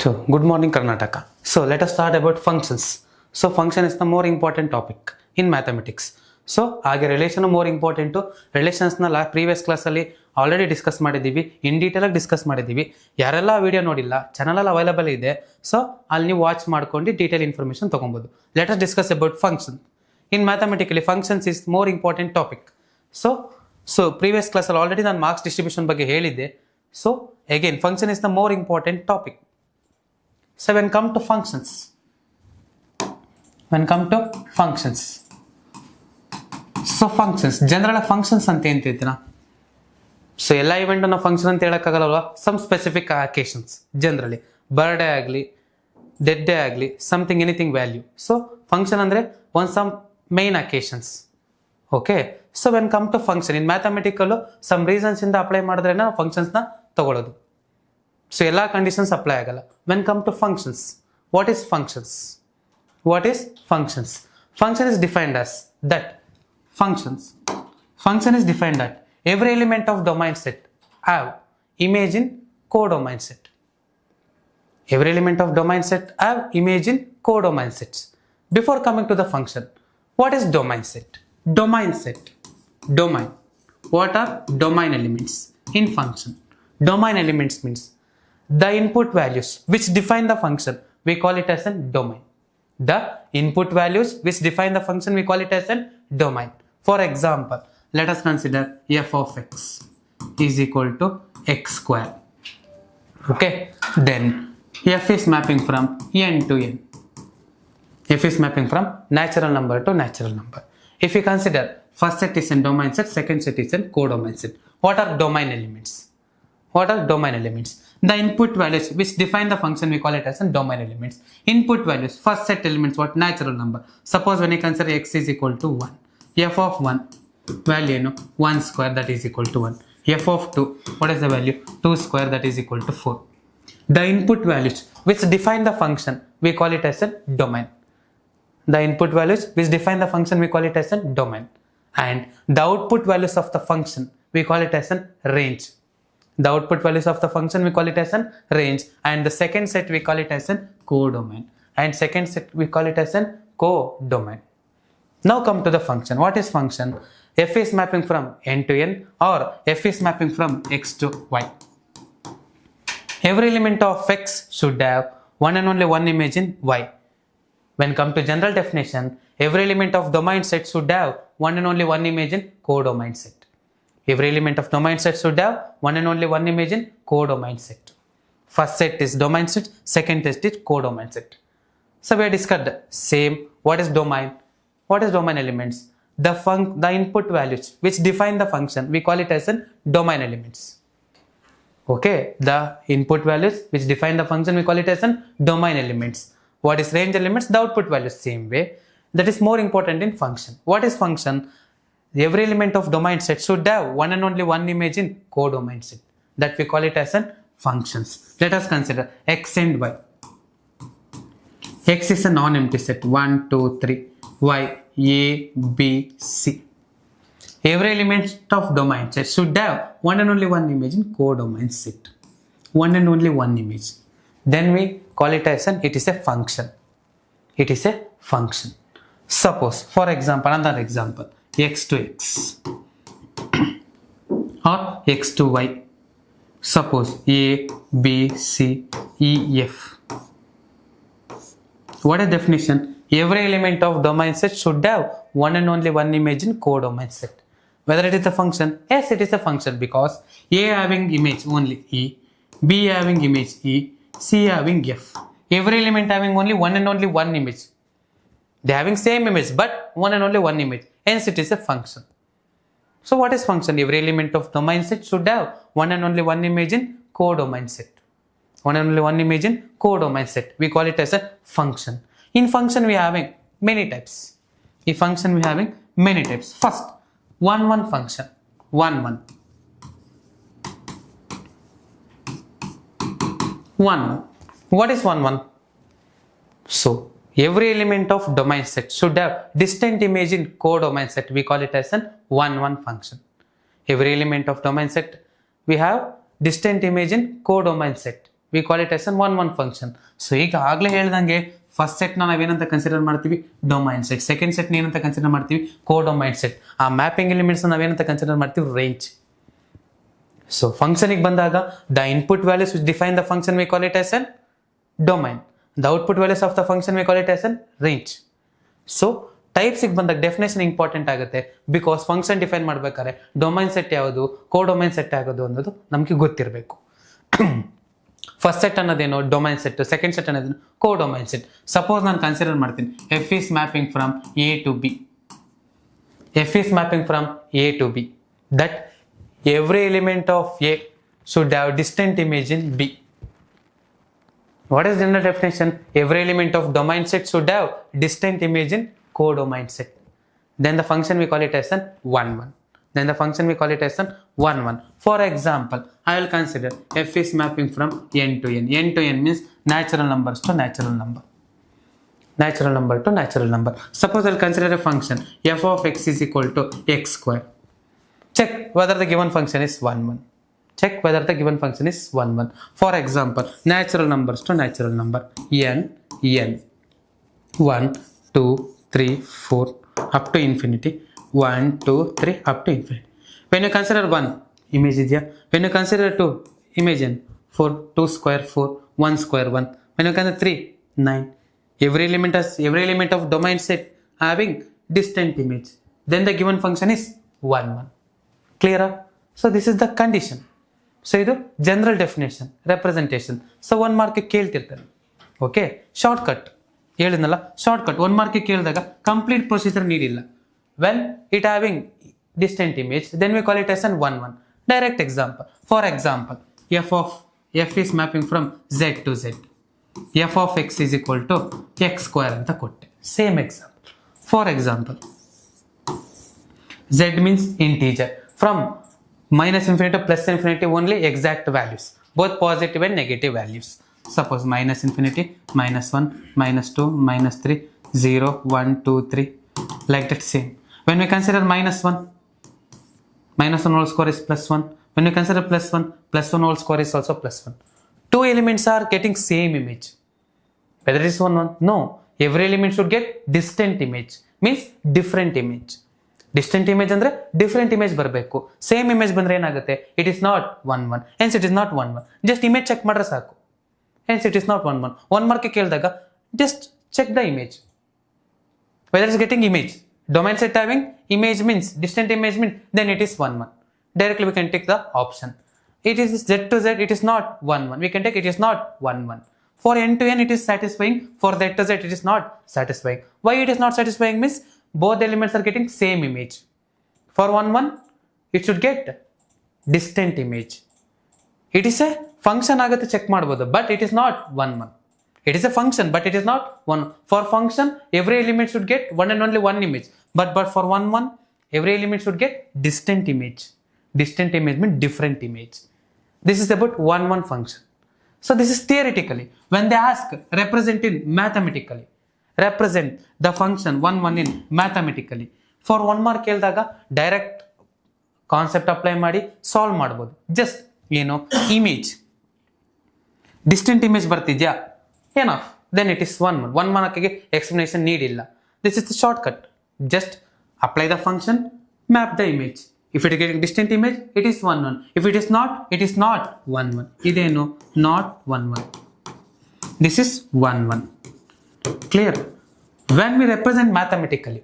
So, good morning Karnataka. So, let us start about functions. So, function is the more important topic in mathematics. So ಹಾಗೆ relation more important. ರಿಲೇಷನ್ಸ್ನ previous ಕ್ಲಾಸಲ್ಲಿ already discuss ಮಾಡಿದ್ದೀವಿ, ಇನ್ ಡೀಟೇಲಾಗಿ discuss ಮಾಡಿದ್ದೀವಿ. ಯಾರೆಲ್ಲ video ನೋಡಿಲ್ಲ, ಚಾನಲಲ್ಲಿ available ಇದೆ. So ಅಲ್ಲಿ ನೀವು ವಾಚ್ ಮಾಡ್ಕೊಂಡು ಡೀಟೇಲ್ ಇನ್ಫಾರ್ಮೇಷನ್ ತೊಗೊಬೋದು. Let us discuss about function. In mathematically functions is more important topic. So previous ಕ್ಲಾಸಲ್ಲಿ ಆಲ್ರೆಡಿ ನಾನು ಮಾರ್ಕ್ಸ್ ಡಿಸ್ಟ್ರಿಬ್ಯೂಷನ್ ಬಗ್ಗೆ ಹೇಳಿದ್ದೆ. So again function is the more important topic. So when come to functions, so functions general functions ಅಂತ ಏನ್ ಹೇಳ್ತೀರಾ? So ಎಲ್ಲ event ನಾವು function ಅಂತ ಹೇಳಕ್ಕಾಗಲ್ಲ. Some specific occasions, generally birthday ಆಗಲಿ, ಡೆತ್ ಡೇ ಆಗಲಿ, something anything value. So function ಅಂದ್ರೆ one some main occasions. Okay, so when come to function in mathematical some reasons ಇಂದ ಅಪ್ಲೈ ಮಾಡಿದ್ರೆ ನಾವು ಫಂಕ್ಷನ್ಸ್ ನ ತಗೊಳ್ಳೋದು. ಸೊ ಎಲ್ಲ ಕಂಡೀಷನ್ಸ್ ಅಪ್ಲೈ ಆಗಲ್ಲ. When come to functions, what is functions? Function is defined as that. Function is defined that every element of domain set have image in codomain set. Every element of domain set have image in codomain sets. Before coming to the function, what is domain set? Domain. What are domain elements in function? Domain elements means the input values which define the function. We call it as a domain. The input values which define the function, we call it as a domain. For example, let us consider f of x is equal to x square. Okay, then f is mapping from n to n. F is mapping from natural number to natural number. If you consider first set is in domain set, second set is in codomain set. What are domain elements? The input values which define the function, we call it as a domain elements. Input values, first set elements, what? Natural number. Suppose when you consider x is equal to 1, f of 1 value 1 square, that is equal to 1. F of 2, what is the value? 2 square, that is equal to 4. The input values which define the function, we call it as a domain. The input values which define the function, we call it as a domain. And the output values of the function, we call it as a range. The output values of the function, we call it as a range. And the second set, we call it as a codomain. And second set, we call it as a codomain. Now come to the function. What is function? F is mapping from n to n, or f is mapping from x to y. Every element of x should have one and only one image in y. When come to general definition, every element of domain set should have one and only one image in codomain set. Every element of domain set should have one and only one image in codomain set. First set is domain set, second set is codomain set. So we have discussed same. What is domain? What is domain elements? The input values which define the function, we call it as a domain elements. Okay, the input values which define the function, we call it as a domain elements. What is range elements? The output values, same way. That is more important in function. What is function? Every element of domain set should have one and only one image in codomain set. That we call it as a functions. Let us consider x and y. X is a non-empty set. 1, 2, 3. Y, A, B, C. Every element of domain set should have one and only one image in codomain set. One and only one image. Then we call it as it is a function. It is a function. Suppose, for example, another example. X to x or x to y. Suppose A, B, C, E, F. What is definition? Every element of domain set should have one and only one image in codomain set. Whether it is a function? Yes, it is a function because A having image only E, B having image E, C having F. Every element having only one and only one image. They having same image but one and only one image. Hence it is a function. So what is function? Every element of domain set should have one and only one image in codomain set. One and only one image in codomain set. We call it as a function. In function we are having many types. First, 1 function. 1. What is 1? So every element of domain set should have distinct image in codomain set. We call it as an 1 function. Every element of domain set we have distinct image in codomain set. we call it as an 1 1 function. So ಈಗ ಆಗಲೇ ಹೇಳ್ದಂಗೆ first ಸೆಟ್ನ ನಾವೇನಂತ consider ಮಾಡ್ತೀವಿ, domain set. Second ಸೆಟ್ನ ಏನಂತ consider ಮಾಡ್ತೀವಿ, codomain set. ಆ mapping elements ನಾವೇನಂತ consider ಮಾಡ್ತೀವಿ, ರೇಂಜ್. ಸೊ ಫಂಕ್ಷನಿಗೆ ಬಂದಾಗ the input values which define the function we call it as an domain. The output values of the function we call it as an range. So ಟೈಪ್ಸಿಗೆ ಬಂದಾಗ definition important ಆಗುತ್ತೆ, because function define ಮಾಡ್ಬೇಕಾದ್ರೆ domain set ಯಾವುದು, codomain set ಯಾವುದು ಅನ್ನೋದು ನಮಗೆ ಗೊತ್ತಿರಬೇಕು. First set ಅನ್ನೋದೇನು ಡೊಮೈನ್ ಸೆಟ್, ಸೆಕೆಂಡ್ ಸೆಟ್ ಅನ್ನೋದೇನು ಕೋಡೊಮೈನ್ ಸೆಟ್. ಸಪೋಸ್ ನಾನು ಕನ್ಸಿಡರ್ ಮಾಡ್ತೀನಿ F is mapping from A to B. F is mapping from A to B, that every element of A should have distinct image in B. What is general definition? Every element of domain set should have distinct image in codomain set. Then the function we call it as an 1 1. Then the function we call it as an 1 1. For example, I will consider f is mapping from n to n. N to n means natural numbers to natural number. Natural number to natural number. Suppose I will consider a function f of x is equal to x square. Check whether the given function is 1 1. Check whether the given function is 1 1. For example, natural numbers to natural number, n 1 2 3 4 up to infinity, 1 2 3 up to infinity. When you consider 1, image is here. When you consider 2, imagine 4 2 square 4 1 square 1. When you consider 3, 9. Every element of domain set having distinct image. Then the given function is 1 1. Clear? So this is the condition. So ಇದು general definition, representation. So 1 mark ಕೇಳ್ತಿರ್ತಾರೆ. Okay, shortcut ಹೇಳಿದ್ನಲ್ಲ, shortcut 1 mark ಕೇಳಿದಾಗ complete procedure ನೀಡಿಲ್ಲ. When it having distinct image, then we call it as an 1 1. Direct example. For example, F is mapping from Z to Z. F of X is equal to X square ಅಂತ ಕೊಟ್ಟೆ. Same example. For example, z means integer. From minus infinity to plus infinity only exact values, both positive and negative values. Suppose minus infinity, minus 1, minus 2, minus 3, 0, 1, 2, 3, like that same. When we consider minus 1 whole square is plus 1. When we consider plus 1 whole square is also plus 1. Two elements are getting same image. Whether it is 1 1? No. Every element should get distinct image. Means different image. Distinct image ಅಂದ್ರೆ different image ಬರಬೇಕು. Same image ಬಂದ್ರೆ ಏನಾಗುತ್ತೆ, it is not 1 1. Hence it is not 1 1. Just image check ಮಾಡ್ರೆ ಸಾಕು. Hence it is not 1 1. 1 mark ಕೇಳಿದಾಗ just check the image whether is getting image. Domain set having image means distinct image means then it is 1 1. Directly we can take the option. It is z to z, it is not 1 1. We can take it is not 1 1. For n to n it is satisfying. For z to z it is not satisfying. Why it is not satisfying means both elements are getting same image. For 1 1 it should get distant image. It is a function ಆಗುತ್ತೆ check ಮಾಡಬಹುದು, but it is not 1 1. It is a function but it is not 1. For function every element should get one and only one image, but for 1 1 every element should get distant image. Distant image means different image. This is about 1 1 function. So this is theoretically. When they ask represent in mathematically, represent the function 1 1 in mathematically, for 1 mark ಕೇಳಿದಾಗ direct concept apply ಮಾಡಿ solve ಮಾಡ್ಬೋದು. Just ಏನು image distinct image ಬರ್ತಿದ್ಯಾ, enough, then it is 1 1. 1 ಮಾರ್ಕ್ಗೆ explanation ನೀಡಿಲ್ಲ. This is the shortcut. Just apply the function, map the image. If it is getting distant image, it is 1 1. If it is not, it is not 1 1. Ideno not 1 1. This is 1 1. Clear? When we represent mathematically,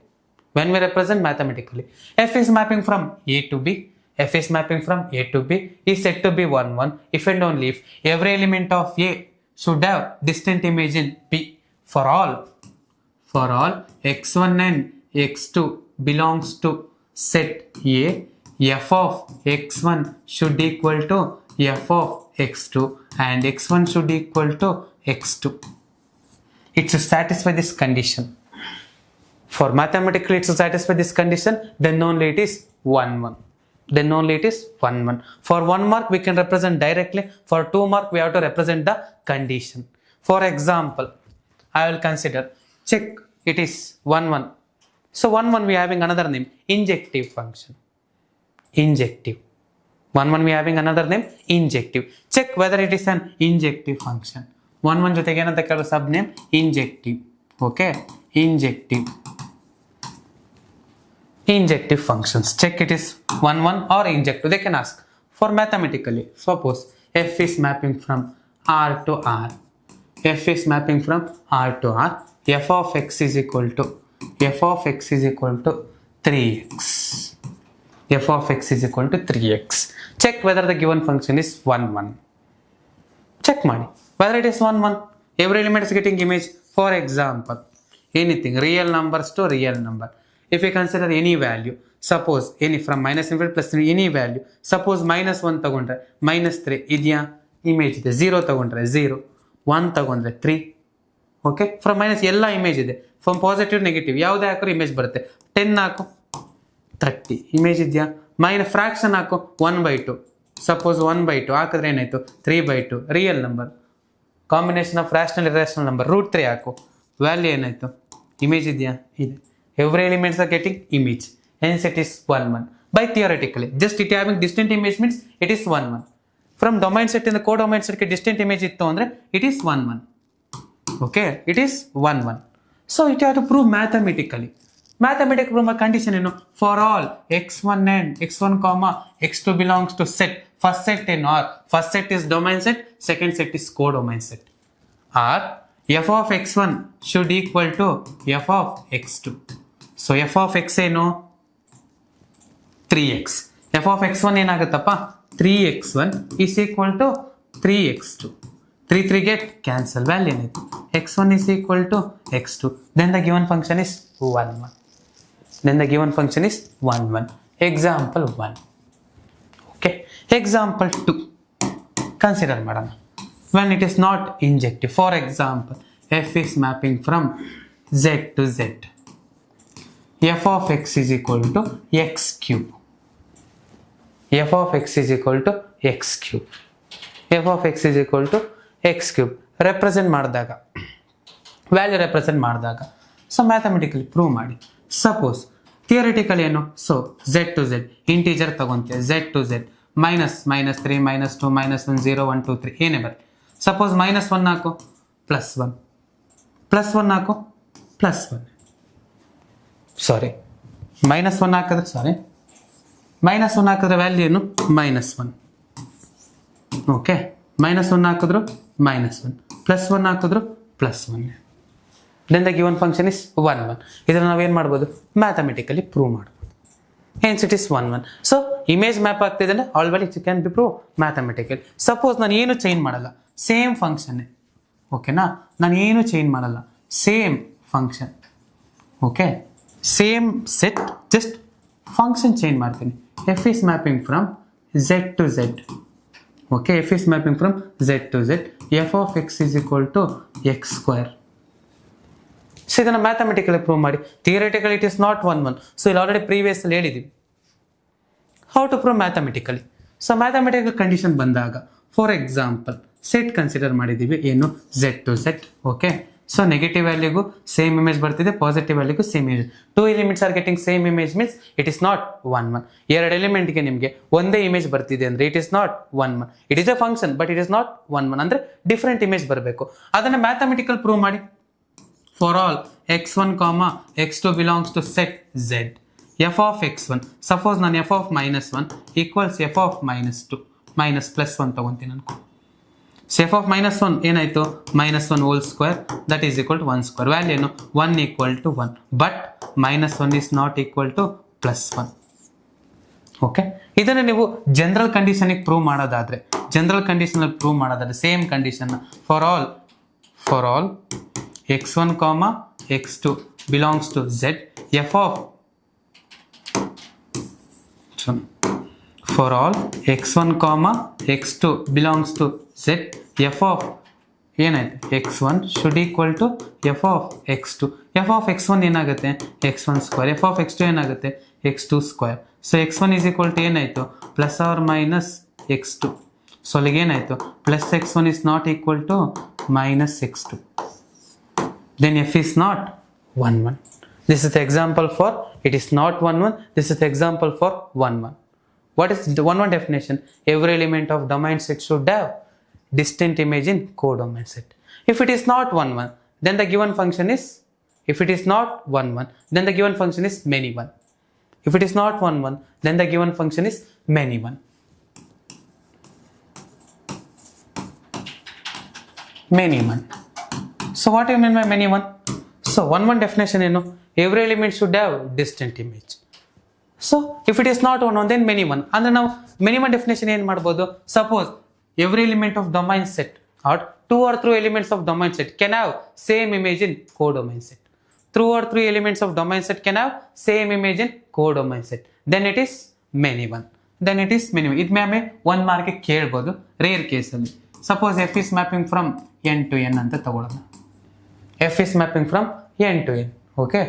f is mapping from a to b. F is mapping from a to b is said to be 1 1 if and only if every element of a should have distant image in b. For all x1 and x2 belongs to set A, f of x1 should equal to f of x2 and x1 should equal to x2. It should satisfy this condition. For mathematically it should satisfy this condition, then only it is 1 1. For 1 mark we can represent directly. For 2 mark we have to represent the condition. For example, I will consider, check, it is 1 1. So 1 1 we are having another name, injective function. Injective. 1 1 we having another name injective. Check whether it is an injective function. 1 1 ಜೊತೆಗೆ ಏನಂತ ಕೇಳೋ ಸಬ್ name injective. Okay, injective functions. Check it is 1 1 or injective. They can ask for mathematically. Suppose f is mapping from R to R. F is mapping from R to R. F of x is equal to 3x. F of x is equal to 3x. Check whether the given function is 1 1. Check ಮಾಡಿ whether it is 1 1. Every element is getting image. For example, anything real numbers to real number. If we consider any value, suppose any from minus infinity plus any value, suppose minus 1 ತಗೊಂಡ್ರೆ minus 3 ಇದೆಯಾ image ಇದೆ, 0 ತಗೊಂಡ್ರೆ 0, 1 ತಗೊಂಡ್ರೆ 3. Okay, from minus ಎಲ್ಲ image ಇದೆ, from positive negative ಯಾವುದೇ ಹಾಕಿದ್ರು image ಬರುತ್ತೆ. 10 ಹಾಕು 30 ಇಮೇಜ್ ಇದೆಯಾ, ಫ್ರಾಕ್ಷನ್ ಹಾಕು 1/2, ಸಪೋಸ್ 1/2 ಹಾಕಿದ್ರೆ ಏನಾಯ್ತು 3/2 real number, combination of rational irrational number √3 ಹಾಕು, ವ್ಯಾಲ್ಯೂ ಏನಾಯ್ತು ಇಮೇಜ್ ಇದೆಯಾ ಇದೆ. Every elements are getting image, hence it is 1 1. By theoretically, just it having distinct image means it is 1 1. From domain set in the codomain set distinct image ittu andre it is 1 1. Okay, it is 1 1. So it have to prove mathematically. Mathematical proof condition for all x1 and x1 comma x2 belongs to set. First set in R. First set is domain set. Second set is codomain set. R f of x1 should equal to f of x2. So f of x ಏನು 3x. f of x1 ಏನಾಗುತ್ತಪ್ಪ 3x1 is equal to 3x2. 3 3 get cancel, value ಏನಾಯ್ತು x1 is equal to x2. Then the given function is 1 1. Example 1. Okay, example 2 consider ಮಾಡೋಣ. When it is not injective, for example, f is mapping from z to z. F of x is equal to x cube. F of x is equal to x cube. F of x is equal to x cube. Represent ಮಾಡಿದಾಗ, value represent ಮಾಡಿದಾಗ, so mathematically prove ಮಾಡಿ. Suppose theoretically ಏನು, so z to z integer ತಗೊಂತೆ, z to z -3 -2 -1 0 1 2 3 ಏನೇ ಬರಲಿ. Suppose -1 ಹಾಕು +1, +1 ಹಾಕು +1, ಸಾರಿ -1 ಹಾಕಿದ್ರೆ -1 ಹಾಕಿದ್ರೆ ವ್ಯಾಲ್ಯೂ ಏನು -1. ಓಕೆ, -1 ಹಾಕಿದ್ರು -1, +1 ಹಾಕಿದ್ರು +1. Then the given function is 1 1. ಇದನ್ನು ನಾವೇನು ಮಾಡ್ಬೋದು, ಮ್ಯಾಥಮೆಟಿಕಲಿ ಪ್ರೂವ್ ಮಾಡ್ಬೋದು. Hence it is 1 1. So image map ಆಗ್ತಿದೆ ಅಂದರೆ already it can be prove mathematically. Suppose ನಾನು ಏನು ಚೇಂಜ್ ಮಾಡಲ್ಲ, ಸೇಮ್ ಫಂಕ್ಷನ್ನೇ, ಓಕೆನಾ, ನಾನು ಏನು ಚೇಂಜ್ ಮಾಡಲ್ಲ, same function, okay, same set, just function change ಮಾಡ್ತೀನಿ. F is mapping from z to z. Okay, F is mapping from z to z. F of X is equal to x². So ಇದನ್ನು mathematically prove ಮಾಡಿ. Theoretically it is not 1 1. So ಇಲ್ಲಿ already previously ಹೇಳಿದ್ದೀವಿ how to prove mathematically. So mathematical condition ಬಂದಾಗ, for example set consider ಮಾಡಿದ್ದೀವಿ, ಏನು z to z. Okay, so negative ವ್ಯಾಲ್ಯೂಗೂ same image ಬರ್ತಿದೆ, positive ವ್ಯಾಲ್ಯೂಗೂ same image. 2 elements are getting same image means it is not 1 1. 2 ಎಲಿಮೆಂಟ್ಗೆ ನಿಮಗೆ ಒಂದೇ image ಬರ್ತಿದೆ ಅಂದರೆ it is not 1 1. It is a function but it is not 1 1. ಅಂದರೆ different image ಬರಬೇಕು. ಅದನ್ನು ಮ್ಯಾಥಮೆಟಿಕಲ್ ಪ್ರೂವ್ ಮಾಡಿ. For all x1, x2 belongs to set z. f of x1, suppose ನಾನು f of -1 equals f of -2 +1 ತಗೊಂತೀನಿ ಅನ್ಕೊ. So f of -1 ಏನಾಯಿತು -1 whole square that is equal to 1 square. Value ಏನು 1 equal to 1, but -1 is not equal to +1. Okay, ಇದನ್ನು ನೀವು general ಕಂಡೀಷನಿಗೆ prove ಮಾಡೋದಾದರೆ, same condition for all x1, x2 belongs to z. f of for all x1, x2 belongs to z. f of ಏನಾಯ್ತು x1 should equal to f of x2. f of x1 ಏನಾಗುತ್ತೆ x1 square, f of x2 ಏನಾಗುತ್ತೆ x2 ಸ್ಕ್ವೇರ್. So x1 is equal to ಏನಾಯಿತು plus or minus x2. So ಅಲ್ಲಿಗೆ ಏನಾಯಿತು +x1 is not equal to -x2. Then f is not 1 1. This is the example for it is not 1 1. This is the example for 1 1. What is the one definition? Every element of domain set should have distinct image in codomain set. If it is not 1 1, then the given function is, if it is not 1 1, then the given function is many 1. If it is not 1 1, then the given function is many 1. Many 1. So what do you mean by many 1? So 1 1 definition, every element should have distinct image. So if it is not 1 1, then many 1. And now many 1 definition ಏನು ಮಾಡಬಹುದು? Suppose every element of domain set or 2 or 3 elements of domain set can have same image in codomain set. 2 or 3 elements of domain set can have same image in codomain set. Then it is many 1. Then it is many 1. ಇದು ಮ್ಯಾಮೆ 1 mark ಕೇಳಬಹುದು rare case ಅಲ್ಲಿ. Suppose f is mapping from n to n ಅಂತ ತಗೊಳ್ಳೋಣ. f is mapping from n to n. Okay?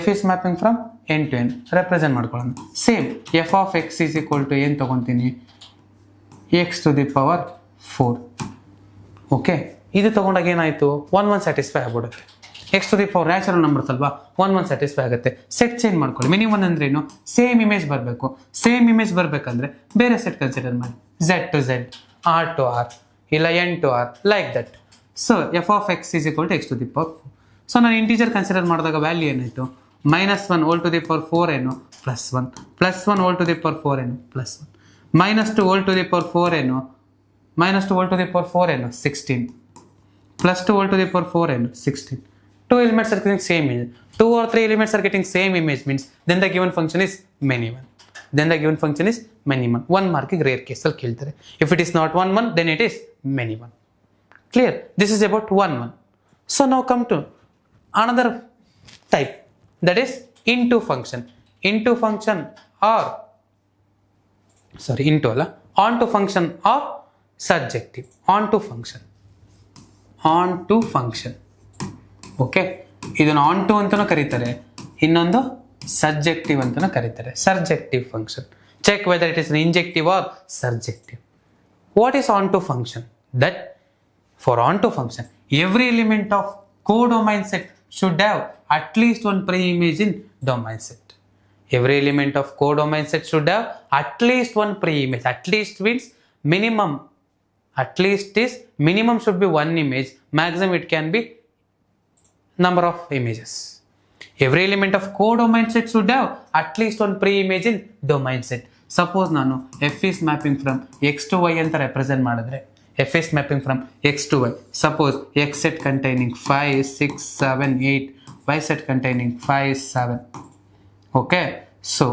f is mapping from n to n. Represent ಮಾಡ್ಕೊಳ್ಳೋಣ. Same f of x is equal to n ತಗೊಂತೀನಿ. x to the power 4. Okay, ಇದು ತಗೊಂಡಾಗ ಏನಾಯಿತು? 1 1 satisfy ಆಗ್ಬಿಡುತ್ತೆ. x to the power natural numbers ಅಲ್ವಾ, 1 1 satisfy ಆಗುತ್ತೆ. Set change ಮಾಡ್ಕೊಳ್ಳಿ. Mini 1 ಅಂದ್ರೆ ಏನು? ಸೇಮ್ ಇಮೇಜ್ ಬರಬೇಕು. ಸೇಮ್ ಇಮೇಜ್ ಬರಬೇಕಂದ್ರೆ ಬೇರೆ ಸೆಟ್ ಕನ್ಸಿಡರ್ ಮಾಡಿ. z to z, r to r, ಇಲ್ಲ n to r, like that. So f of x is equal to x to the power 4. So ನಾನು integer consider ಮಾಡಿದಾಗ value ಏನಾಯಿತು? -1 whole to the power 4 ಏನು +1, +1 whole to the power 4 ಏನು +1, -2 whole to the power 4 ಏನು -2 whole to the power 4 ಏನು 16, +2 whole to the power 4 ಏನು 16. 2 elements are getting same image. 2 or 3 elements are getting same image means then the given function is many 1. Then the given function is many 1. 1 mark rare case ಅಲ್ಲಿ ಕೇಳ್ತಾರೆ. If it is not 1 1, then it is many 1. Clear? This is about 1 1. So now come to another type, that is into function. Into function or onto function or surjective. Onto function. Okay, ಇದನ್ನು onto ಅಂತಲೂ ಕರೀತಾರೆ, ಇನ್ನೊಂದು subjective ಅಂತಲೂ ಕರೀತಾರೆ. Surjective function. Check whether it is injective or surjective. What is onto function? That for onto function every element of codomain set should have at least one pre-image in domain set. Every element of codomain set should have at least one pre-image. At least means minimum. At least is minimum should be one image. Maximum it can be number of images. Every element of codomain set should have at least one pre-image in domain set. Suppose ನಾನು f is mapping from x to y ಅಂತ represent ಮಾಡಿದ್ರೆ, f is mapping from x to y. Suppose x set containing 5, 6, 7, 8, y set containing 5, 7. Okay, so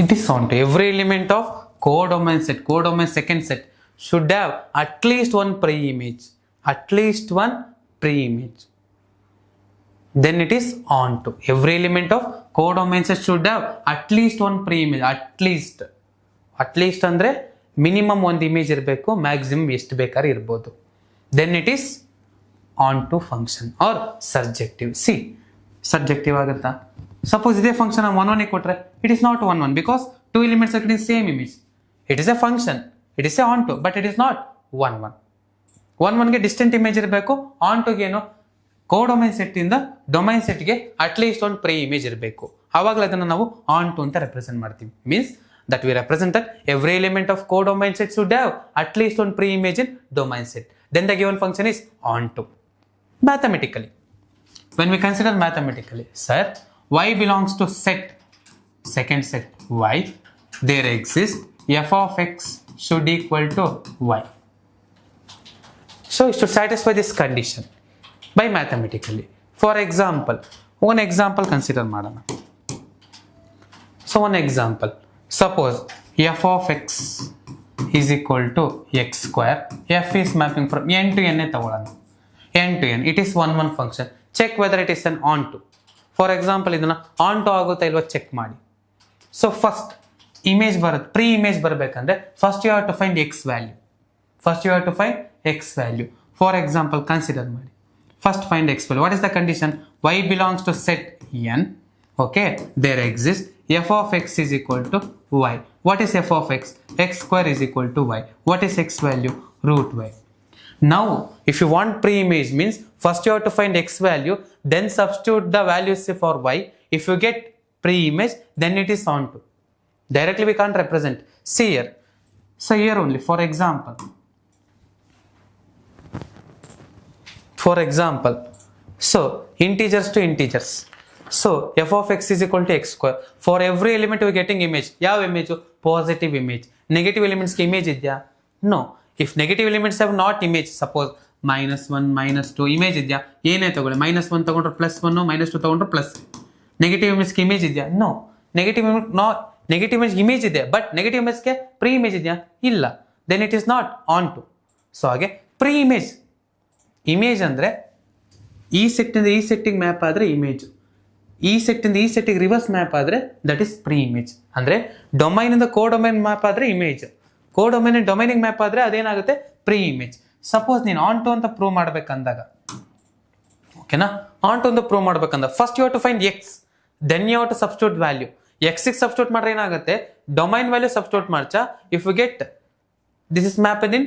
it is on to every element of codomain set, codomain second set should have at least one pre-image. At least one pre-image. Then it is on to every element of codomain set should have at least one pre-image. At least ಅಂದ್ರೆ minimum ಒಂದು image ಇರಬೇಕು, maximum ಎಷ್ಟು ಬೇಕಾದ್ರೆ ಇರ್ಬೋದು. Then it is onto function or surjective. See surjective ಆಗುತ್ತಾ? Suppose ಇದೇ function 1 1 ಕೊಟ್ರೆ ಇಟ್ is not 1 1 because 2 elements are getting same image. It is a function, it is a onto, but it is not 1 1. 1 1ಗೆ distinct image ಇರಬೇಕು. ಆನ್ ಟುಗೆ ಏನು codomain set ಇಂದ ಡೊಮೈನ್ ಸೆಟ್ಗೆ ಅಟ್ಲೀಸ್ಟ್ ಒಂದು ಪ್ರೀ ಇಮೇಜ್ ಇರಬೇಕು. ಆವಾಗಲೇ ಅದನ್ನು ನಾವು ಆನ್ ಟು ಅಂತ ರೆಪ್ರೆಸೆಂಟ್ ಮಾಡ್ತೀವಿ. Means that we represent that every element of codomain set should have at least one pre-image in domain set. Then the given function is onto. Mathematically, when we consider mathematically, sir, y belongs to set, second set y, there exists f of x should equal to y. So it should satisfy this condition by mathematically. For example, one example consider madana. So one example, suppose f of x is equal to x square. F is mapping from n to n ತಗೊಳ್ಳೋಣ. n to n, it is 1 1 function. Check whether it is an onto. For example, ಇದನ್ನ onto ಆಗುತ್ತಾ ಇಲ್ವಾ check ಮಾಡಿ. So first image ಬರುತ್ತೆ, pre image ಬರಬೇಕಂದ್ರೆ first you have to find x value. For example, consider ಮಾಡಿ. First find x value. What is the condition? Y belongs to set n. Okay, there exists f of x is equal to y. What is f of x? X square is equal to y. What is x value? Root y. Now, if you want pre-image means first you have to find x value, then substitute the values for y. If you get pre-image, then it is onto. Directly we can't represent. See here. So here only, for example, so integers to integers. So f of x is equal to x square. For every element we are getting image. Yav image? Positive image. Negative elements ki image idya? No. If negative elements have not image, suppose -1, -2 image idya? Yene tagole? -1 tagondre +1, -2 tagondre plus. Negative image ki image idya? No. Negative image image ಇದೆ, but negative ಇಮೇಜ್ಗೆ pre image ಇದೆಯಾ? ಇಲ್ಲ. Then it is not onto. So ಹಾಗೆ pre image ಅಂದರೆ ಈ ಸೆಟ್ಟಿಂದ ಈ ಸೆಟ್ಟಿಗೆ map ಆದರೆ ಇಮೇಜ್, ಈ ಸೆಟ್ಟಿಂದ ಈ ಸೆಟ್ಟಿಗೆ ರಿವರ್ಸ್ ಮ್ಯಾಪ್ ಆದರೆ ದಟ್ ಇಸ್ ಪ್ರೀ ಇಮೇಜ್. ಅಂದರೆ ಡೊಮೈನಿಂದ ಕೋಡೊಮೈನ್ ಮ್ಯಾಪ್ ಆದರೆ ಇಮೇಜ್, ಕೋಡೊಮೈನ್ ಡೊಮೈನಿಗೆ ಮ್ಯಾಪ್ ಆದರೆ ಅದೇನಾಗುತ್ತೆ? Pre image. ಸಪೋಸ್ ನೀನು ಆನ್ ಟು ಅಂತ ಪ್ರೂವ್ ಮಾಡ್ಬೇಕಂದಾಗ, ಓಕೆನಾ, ಆನ್ ಟು ಅಂತ ಪ್ರೂವ್ ಮಾಡ್ಬೇಕಂದಾಗ first you have to find X, then you have to substitute value. ಎಕ್ಸಿಗೆ ಸಬ್ಸ್ಟಿಟ್ಯೂಟ್ ಮಾಡ್ರೆ ಏನಾಗುತ್ತೆ? ಡೊಮೈನ್ ವ್ಯಾಲ್ಯೂ ಸಬ್ಸ್ಟಿಟ್ಯೂಟ್ ಮಾಡ್ಚಾ, if you get this is map in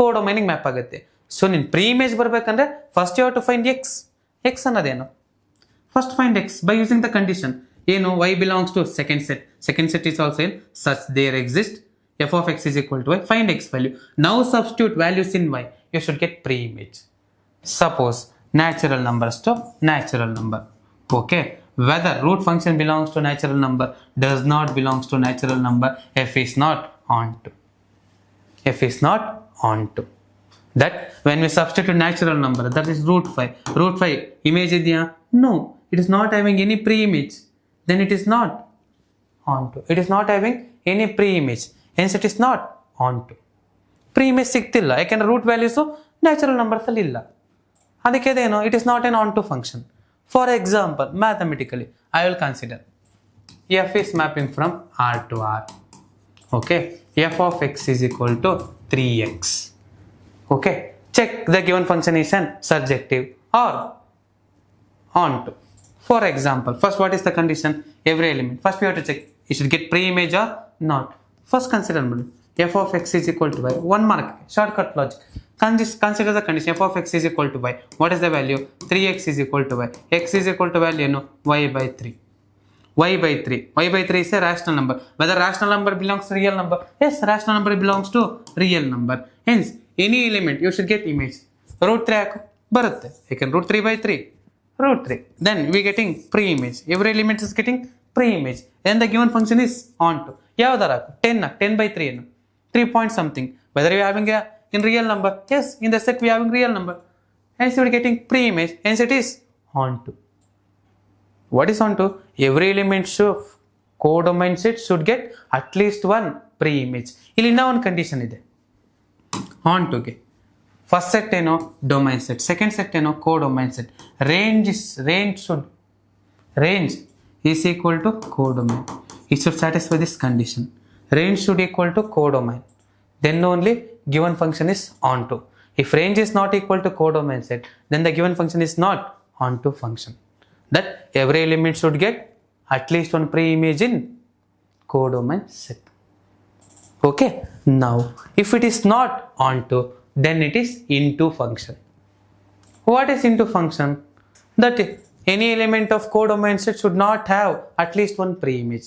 ಕೋಡೊಮೈನಿಗೆ ಮ್ಯಾಪ್ ಆಗುತ್ತೆ. ಸೊ ನೀನು ಪ್ರೀ ಇಮೇಜ್ ಬರ್ಬೇಕಂದ್ರೆ first you have to find X. X ಅನ್ನೋದೇನು? First find X by using the condition. ಏನು? y belongs to second set. Second set is also in such there exist f of x is equal to y. Find x value. Now substitute values in y. You should get pre-image. Suppose natural numbers to natural number. Okay. Whether root function belongs to natural number, does not belongs to natural number, f is not onto. F is not onto. That when we substitute natural number, that is root 5. Root 5 image idya? No. It is not having any pre-image. Then it is not onto. It is not having any pre-image. Hence it is not onto. Pre-image ಸಿಗ್ತಿಲ್ಲ, ಯಾಕೆಂದ್ರೆ root values natural numbers ಅಲ್ಲಿ ಇಲ್ಲ. ಅದಕ್ಕೆ ಅದೇನು? It is not an onto function. For example, mathematically I will consider f is mapping from R to R. Okay, f of x is equal to 3x. Okay, check the given function is an surjective or onto. For example, first what is the condition? Every element. First we have to check you should get pre-image or not. First consider f of x is equal to y. One mark, shortcut logic. Consider the condition f of x is equal to y. What is the value? 3x is equal to y. X is equal to value no, y by 3. Y by 3. Y by 3 is a rational number. Whether rational number belongs to real number? Yes, rational number belongs to real number. Hence, any element you should get image. Root 3 ಹಾಕು ಬರುತ್ತೆ. You can root 3 by 3. Root 3. Then we getting pre-image. Every element is getting pre-image. Then the given function is onto. ಯಾವ್ದಾರ ಹಾಕು? 10 by 3 ಏನು? 3 point something. Whether you are having a in real number? Yes, in the set we are having real number. Hence you are getting pre-image. Hence it is onto. What is onto? Every element should codomain set should get at least one pre-image. ಇಲ್ಲಿ ಇನ್ನೂ ಒಂದು condition ಇದೆ ontoಗೆ. First set ಏನೋ domain set, second set ಏನೋ ಕೋಡೊಮೈನ್ set. range is equal to codomain. It should satisfy this condition. Range should equal to codomain. Then only given function is onto. If range is not equal to codomain set, then the given function is not onto function. That every element should get at least one pre-image in codomain set. Okay. Now, if it is not onto, then it is into function. What is into function? That any element of codomain set should not have at least one pre-image.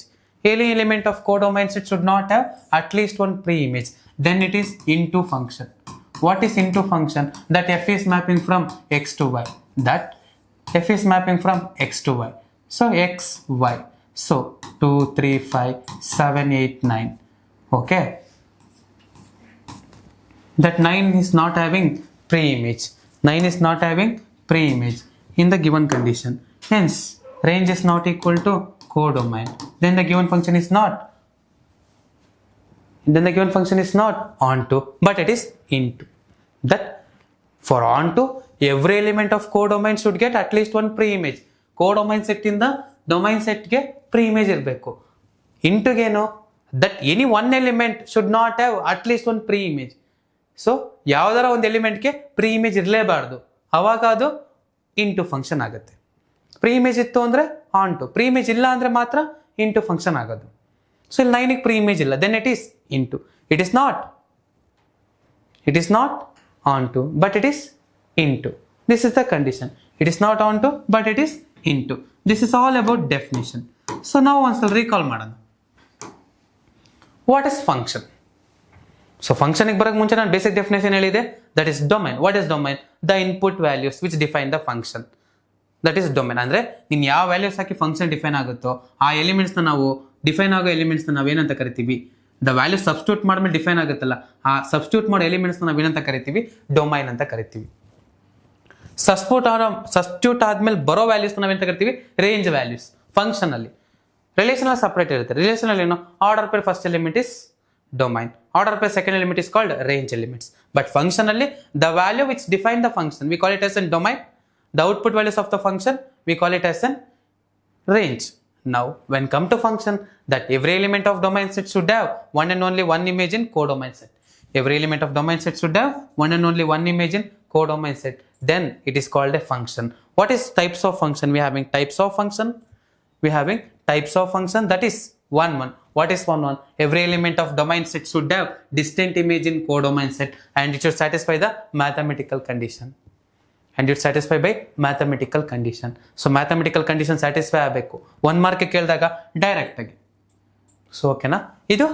Any element of codomain set should not have at least one pre-image. Then it is into function. What is into function? That f is mapping from x to y. That f is mapping from x to y. So x, y. So 2, 3, 5, 7, 8, 9. Okay. That 9 is not having pre-image. 9 is not having pre-image in the given condition. Hence, range is not equal to codomain. Then the given function is not. Then the given function is not onto, but it is into. That for onto, every element of codomain should get at least one pre-image. Codomain set in the domain set ge pre-image ಇರಬೇಕು. into geno that any one element should not have at least one pre-image. So ಯಾವ್ದಾರ ಒಂದು ಎಲಿಮೆಂಟ್ಗೆ pre image ಇರಲೇಬಾರ್ದು, ಅವಾಗ ಅದು into function ಆಗುತ್ತೆ. Pre image ಇತ್ತು ಅಂದರೆ ಆನ್ಟು, pre image ಇಲ್ಲ ಅಂದರೆ ಮಾತ್ರ ಇಂಟು ಫಂಕ್ಷನ್ ಆಗೋದು. ಸೊ ಇಲ್ಲಿ 9ಗೆ ಪ್ರೀ ಇಮೇಜ್ ಇಲ್ಲ, then it is into. It is not onto but it is into. This is the condition. It is not onto but it is into. This is all about definition. So ನಾವು ಒಂದ್ಸಲ recall ಮಾಡೋಣ. What is function? So ಫಂಕ್ಷನ್ಗೆ ಬರೋಕ್ಕೆ ಮುಂಚೆ ನಾನು basic definition ಹೇಳಿದೆ, that is domain. What is domain? The input values which define the function, that is domain. ಅಂದರೆ ನೀನು ಯಾವ ವ್ಯಾಲ್ಯೂಸ್ ಹಾಕಿ ಫಂಕ್ಷನ್ ಡಿಫೈನ್ ಆಗುತ್ತೋ ಆ ಎಲಿಮೆಂಟ್ಸ್ನ ನಾವು ಡಿಫೈನ್ ಆಗೋ ಎಲಿಮೆಂಟ್ಸ್ನ ನಾವೇನಂತ ಕರಿತೀವಿ? ದ ವ್ಯಾಲ್ಯೂ ಸಬ್ಸ್ಟಿಟ್ಯೂಟ್ ಮಾಡಿದ್ಮೇಲೆ ಡಿಫೈನ್ ಆಗುತ್ತಲ್ಲ, ಆ ಸಬ್ಸ್ಟಿಟ್ಯೂಟ್ ಮಾಡೋ ಎಲಿಮೆಂಟ್ಸ್ನ ನಾವೇನಂತ ಕರಿತೀವಿ? ಡೊಮೈನ್ ಅಂತ ಕರಿತೀವಿ. ಸಬ್ಸ್ಟಿಟ್ಯೂಟ್ ಆದ್ಮೇಲೆ ಬರೋ ವ್ಯಾಲ್ಯೂಸ್ ನಾವೇಂತ ಕರಿತೀವಿ? Range values. ಫಂಕ್ಷನ್ ಅಲ್ಲಿ ರಿಲೇಷನಲ್ ಸಪ್ರೇಟ್ ಇರುತ್ತೆ. ರಿಲೇಷನಲ್ ಏನು? Order pair first element is domain, order pair second element is called range elements. But function ಅಲ್ಲಿ the value which define the function we call it as an domain. The output values of the function we call it as an range. Now when come to function, that every element of domain set should have one and only one image in codomain set. Every element of domain set should have one and only one image in codomain set. Then it is called a function. What is types of function? We having types of function. We having types of function, that is one. What is one? Every element of domain set should have distinct image in codomain set and it should satisfy the mathematical condition. And it's satisfied by mathematical condition. So mathematical condition satisfy ಆಗಬೇಕು. 1 mark ಕೇಳಿದಾಗ direct ಆಗಿ. So ಓಕೆನಾ? ಇದು